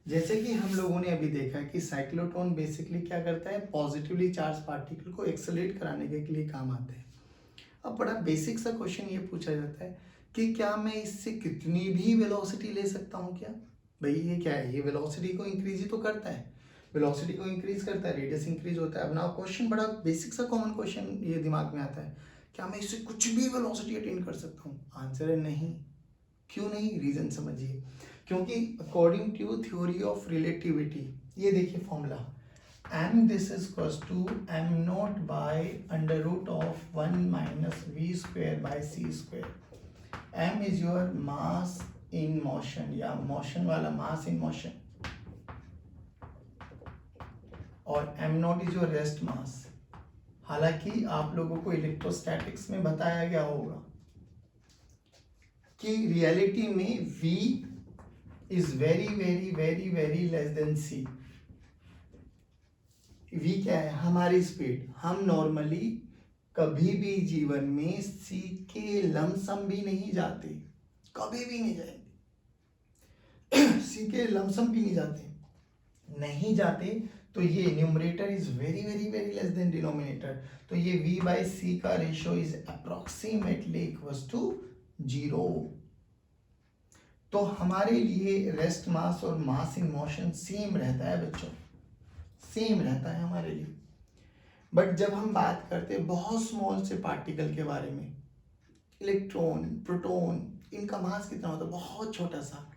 [SPEAKER 1] जैसे कि हम लोगों ने अभी देखा कि साइक्लोट्रॉन बेसिकली क्या करता है, पॉजिटिवली चार्ज पार्टिकल को एक्सेलरेट कराने के लिए काम आता है। अब बड़ा बेसिक सा क्वेश्चन ये पूछा जाता है कि क्या मैं इससे कितनी भी वेलोसिटी ले सकता हूँ क्या। भाई ये क्या है, ये वेलोसिटी को इंक्रीज ही तो करता है, वेलोसिटी को इंक्रीज करता है, रेडियस इंक्रीज होता है। अब ना क्वेश्चन बड़ा बेसिक सा कॉमन क्वेश्चन ये दिमाग में आता है, क्या मैं इससे कुछ भी वेलोसिटी अटेन कर सकता हूँ। आंसर है नहीं। क्यों नहीं, रीजन समझिए। क्योंकि according to theory of relativity, ये देखिए formula, m this is equals to m naught by under root of 1 minus v square by c square. m is your mass in motion या motion वाला mass in motion और m naught is your rest mass. हालांकि आप लोगों को electrostatics में बताया गया होगा कि रियलिटी में v is very very very very less then c. v क्या है? हमारी स्पीड. हम नॉर्मली कभी भी जीवन में c के लमसम भी नहीं जाते, कभी भी नहीं जाएंगे. c के लमसम भी नहीं जाते तो ये numerator is very very very less than denominator. तो ये v बाई c का ratio is approximately equals to 0. तो हमारे लिए रेस्ट मास और मास इन मोशन सेम रहता है बच्चों, सेम रहता है हमारे लिए. बट जब हम बात करते हैं बहुत स्मॉल से पार्टिकल के बारे में, इलेक्ट्रॉन, प्रोटॉन, इनका मास कितना होता है? बहुत छोटा सा.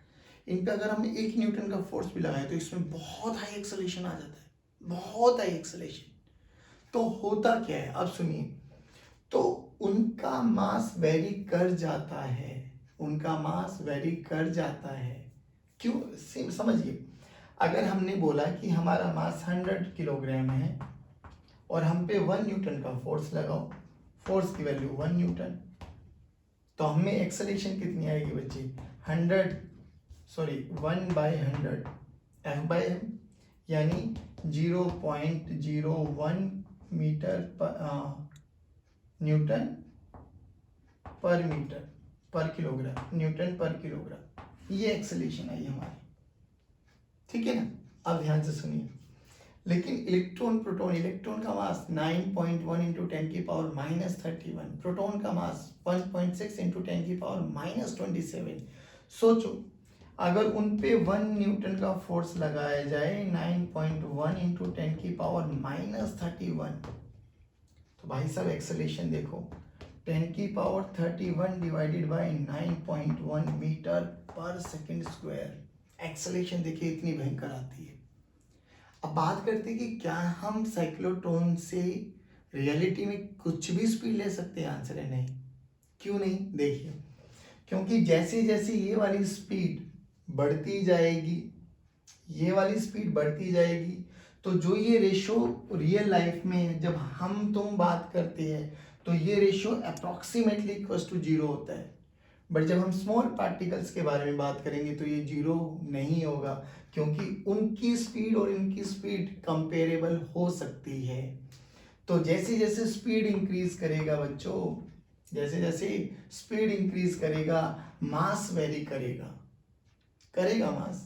[SPEAKER 1] इन पे अगर हम 1 न्यूटन का फोर्स भी लगाए तो इसमें बहुत हाई एक्सेलरेशन आ जाता है, बहुत हाई एक्सेलरेशन. तो होता क्या है अब सुनिए. तो उनका मास वेरी कर जाता है, उनका मास वेरी कर जाता है. क्यों? समझिए, अगर हमने बोला कि हमारा मास 100 किलोग्राम है और हम पे 1 न्यूटन का फोर्स लगाओ, फोर्स की वैल्यू 1 न्यूटन, तो हमें एक्सेलरेशन कितनी आएगी बच्चे? 1 बाई 100 एफ बाई एम, यानी 0.01 मीटर न्यूटन पर मीटर पर किलोग्राम, न्यूटन पर किलोग्राम. ये एक्सेलरेशन आई हमारी. ठीक है ना? अब ध्यान से सुनिए. लेकिन इलेक्ट्रॉन, प्रोटॉन, इलेक्ट्रॉन का मास 9.1 इंटू 10 की पावर -31, प्रोटॉन का मास 1.6 इंटू 10 की पावर -27. सोचो, अगर उन पे 1 न्यूटन का फोर्स लगाया जाए 9.1 इंटू 10 की पावर -31, तो भाई साहब एक्सेलरेशन देखो, 10 की पावर 31 डिवाइडेड बाय 9.1 मीटर पर सेकंड स्क्वायर. एक्सेलरेशन देखिए इतनी भयंकर आती है. अब बात करते हैं कि क्या हम साइक्लोट्रॉन से रियलिटी में कुछ भी स्पीड ले सकते हैं? आंसर है नहीं. क्यों नहीं? देखिए, क्योंकि जैसे जैसे ये वाली स्पीड बढ़ती जाएगी, ये वाली स्पीड बढ़ती जाएगी, तो जो ये रेशो रियल लाइफ में जब हम तुम बात करते हैं तो ये रेशो अप्रॉक्सीमेटली इक्वल्स टू 0 होता है. बट जब हम स्मॉल पार्टिकल्स के बारे में बात करेंगे तो ये 0 नहीं होगा, क्योंकि उनकी स्पीड और इनकी स्पीड कंपेरेबल हो सकती है. तो जैसे जैसे स्पीड इंक्रीज करेगा बच्चों, जैसे जैसे स्पीड इंक्रीज करेगा, मास वेरी करेगा, मास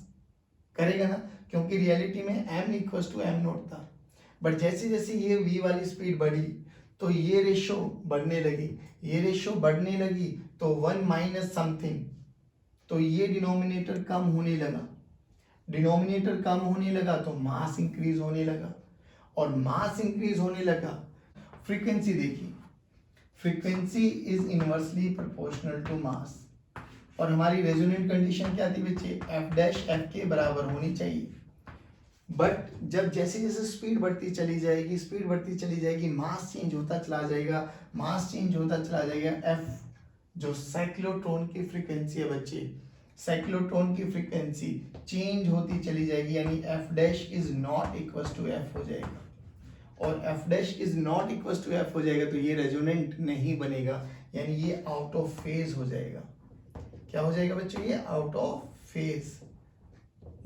[SPEAKER 1] करेगा ना, क्योंकि रियलिटी में m equals to M not था. बट जैसे जैसे ये v वाली स्पीड बढ़ी तो ये रेशो बढ़ने लगी, ये रेशो बढ़ने लगी, तो 1 माइनस समथिंग, तो ये डिनोमिनेटर कम होने लगा, डिनोमिनेटर कम होने लगा तो मास इंक्रीज होने लगा, और मास इंक्रीज होने लगा. फ्रीक्वेंसी देखिए, frequency is inversely proportional to mass. और हमारी रेजोनेंट कंडीशन क्या थी बच्चे? एफ डैश एफ के बराबर होनी चाहिए. बट जब जैसे जैसे स्पीड बढ़ती चली जाएगी, स्पीड बढ़ती चली जाएगी, मास चेंज होता चला जाएगा, मास चेंज होता चला जाएगा. एफ जो साइक्लोट्रॉन की फ्रीक्वेंसी है बच्चे, साइक्लोट्रॉन की फ्रीक्वेंसी चेंज होती चली जाएगी, यानी F dash is not equals to F हो जाएगा. और F dash is not equals to F हो जाएगा तो ये रेजोनेंट नहीं बनेगा, यानी ये आउट ऑफ फेज हो जाएगा. क्या हो जाएगा बच्चों? ये out of phase.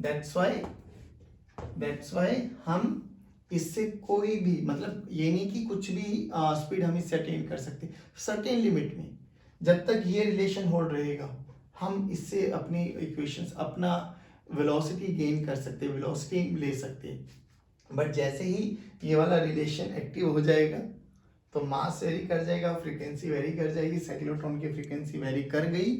[SPEAKER 1] That's why हम इससे कोई भी, मतलब ये नहीं कि कुछ भी स्पीड हम इससे अटेन कर सकते, सर्टेन लिमिट में जब तक ये रिलेशन होल्ड रहेगा हम इससे अपनी इक्वेशंस, अपना वेलोसिटी गेन कर सकते, वेलोसिटी ले सकते. बट जैसे ही ये वाला रिलेशन एक्टिव हो जाएगा तो मास वेरी कर जाएगा, फ्रीक्वेंसी वेरी कर जाएगी, साइक्लोट्रॉन की फ्रीक्वेंसी वेरी कर गई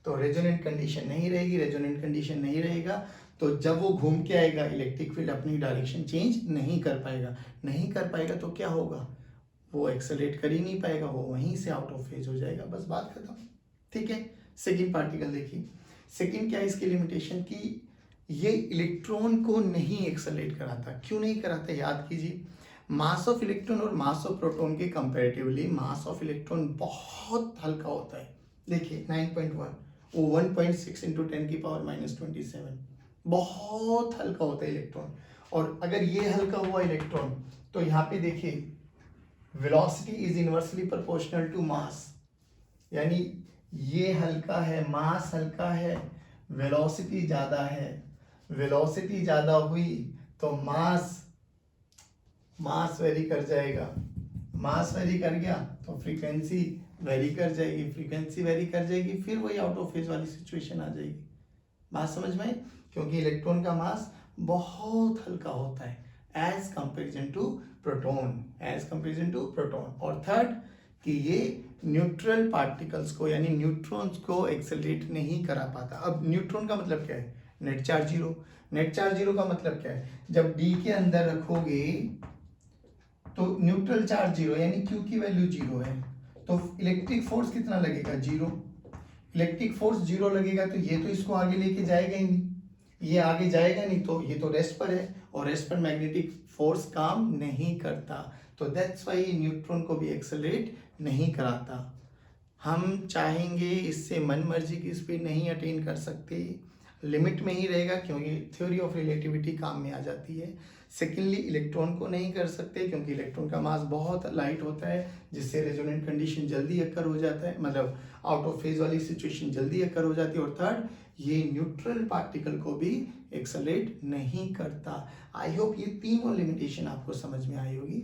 [SPEAKER 1] तो रेजोनेंट कंडीशन नहीं रहेगी. रेजोनेंट कंडीशन नहीं रहेगा तो जब वो घूम के आएगा इलेक्ट्रिक फील्ड अपनी डायरेक्शन चेंज नहीं कर पाएगा. नहीं कर पाएगा तो क्या होगा? वो एक्सेलरेट कर ही नहीं पाएगा, वो वहीं से आउट ऑफ फेज हो जाएगा. बस बात खत्म. ठीक है. सेकंड पार्टिकल देखिए. सेकंड क्या है इसकी लिमिटेशन की, ये इलेक्ट्रॉन को नहीं एक्सेलरेट कराता। क्यों नहीं कराता, याद कीजिए। मास ऑफ इलेक्ट्रॉन और मास ऑफ प्रोटॉन के कंपैरेटिवली मास ऑफ इलेक्ट्रॉन बहुत हल्का होता है। देखिए 9.1, वो 1.6 इंटू 10⁻⁻27, बहुत हल्का होता है इलेक्ट्रॉन। और अगर ये हल्का हुआ इलेक्ट्रॉन तो यहाँ पे देखिए velocity is inversely proportional to mass, यानी ये हल्का है, मास हल्का है, वेलोसिटी ज़्यादा है। वेलोसिटी ज़्यादा हुई तो मास वेरी कर जाएगा, मास वेरी कर गया तो फ्रीक्वेंसी वेरी कर जाएगी, फ्रीक्वेंसी वेरी कर जाएगी, फिर वही आउट ऑफ फेज वाली सिचुएशन आ जाएगी। बात समझ में आई? क्योंकि इलेक्ट्रॉन का मास बहुत हल्का होता है as comparison to proton, as comparison to proton. और थर्ड कि ये न्यूट्रल पार्टिकल्स को यानी न्यूट्रॉन्स को एक्सेलरेट नहीं करा पाता। अब न्यूट्रॉन का मतलब क्या है? Net charge zero. Net charge zero का मतलब क्या है? जब डी के अंदर रखोगे तो न्यूट्रल चार्ज जीरो यानी क्यू की वैल्यू जीरो है, तो इलेक्ट्रिक फोर्स कितना लगेगा? जीरो। इलेक्ट्रिक फोर्स जीरो लगेगा तो ये तो इसको आगे लेके जाएगा ही नहीं, ये आगे जाएगा नहीं, तो ये तो रेस्ट पर है और रेस्ट पर मैग्नेटिक फोर्स काम नहीं करता, तो दैट्स वाई न्यूट्रॉन को भी एक्सेलरेट नहीं कराता। हम चाहेंगे इससे मन मर्जी की स्पीड नहीं अटेन कर सकते, लिमिट में ही रहेगा क्योंकि थ्योरी ऑफ रिलेटिविटी काम में आ जाती है। सेकेंडली इलेक्ट्रॉन को नहीं कर सकते क्योंकि इलेक्ट्रॉन का मास बहुत लाइट होता है, जिससे रेजोनेंट कंडीशन जल्दी अकर हो जाता है, मतलब आउट ऑफ फेज वाली सिचुएशन जल्दी अकर हो जाती है। और थर्ड, ये न्यूट्रल पार्टिकल को भी एक्सेलरेट नहीं करता। आई होप ये तीनों लिमिटेशन आपको समझ में आई होगी।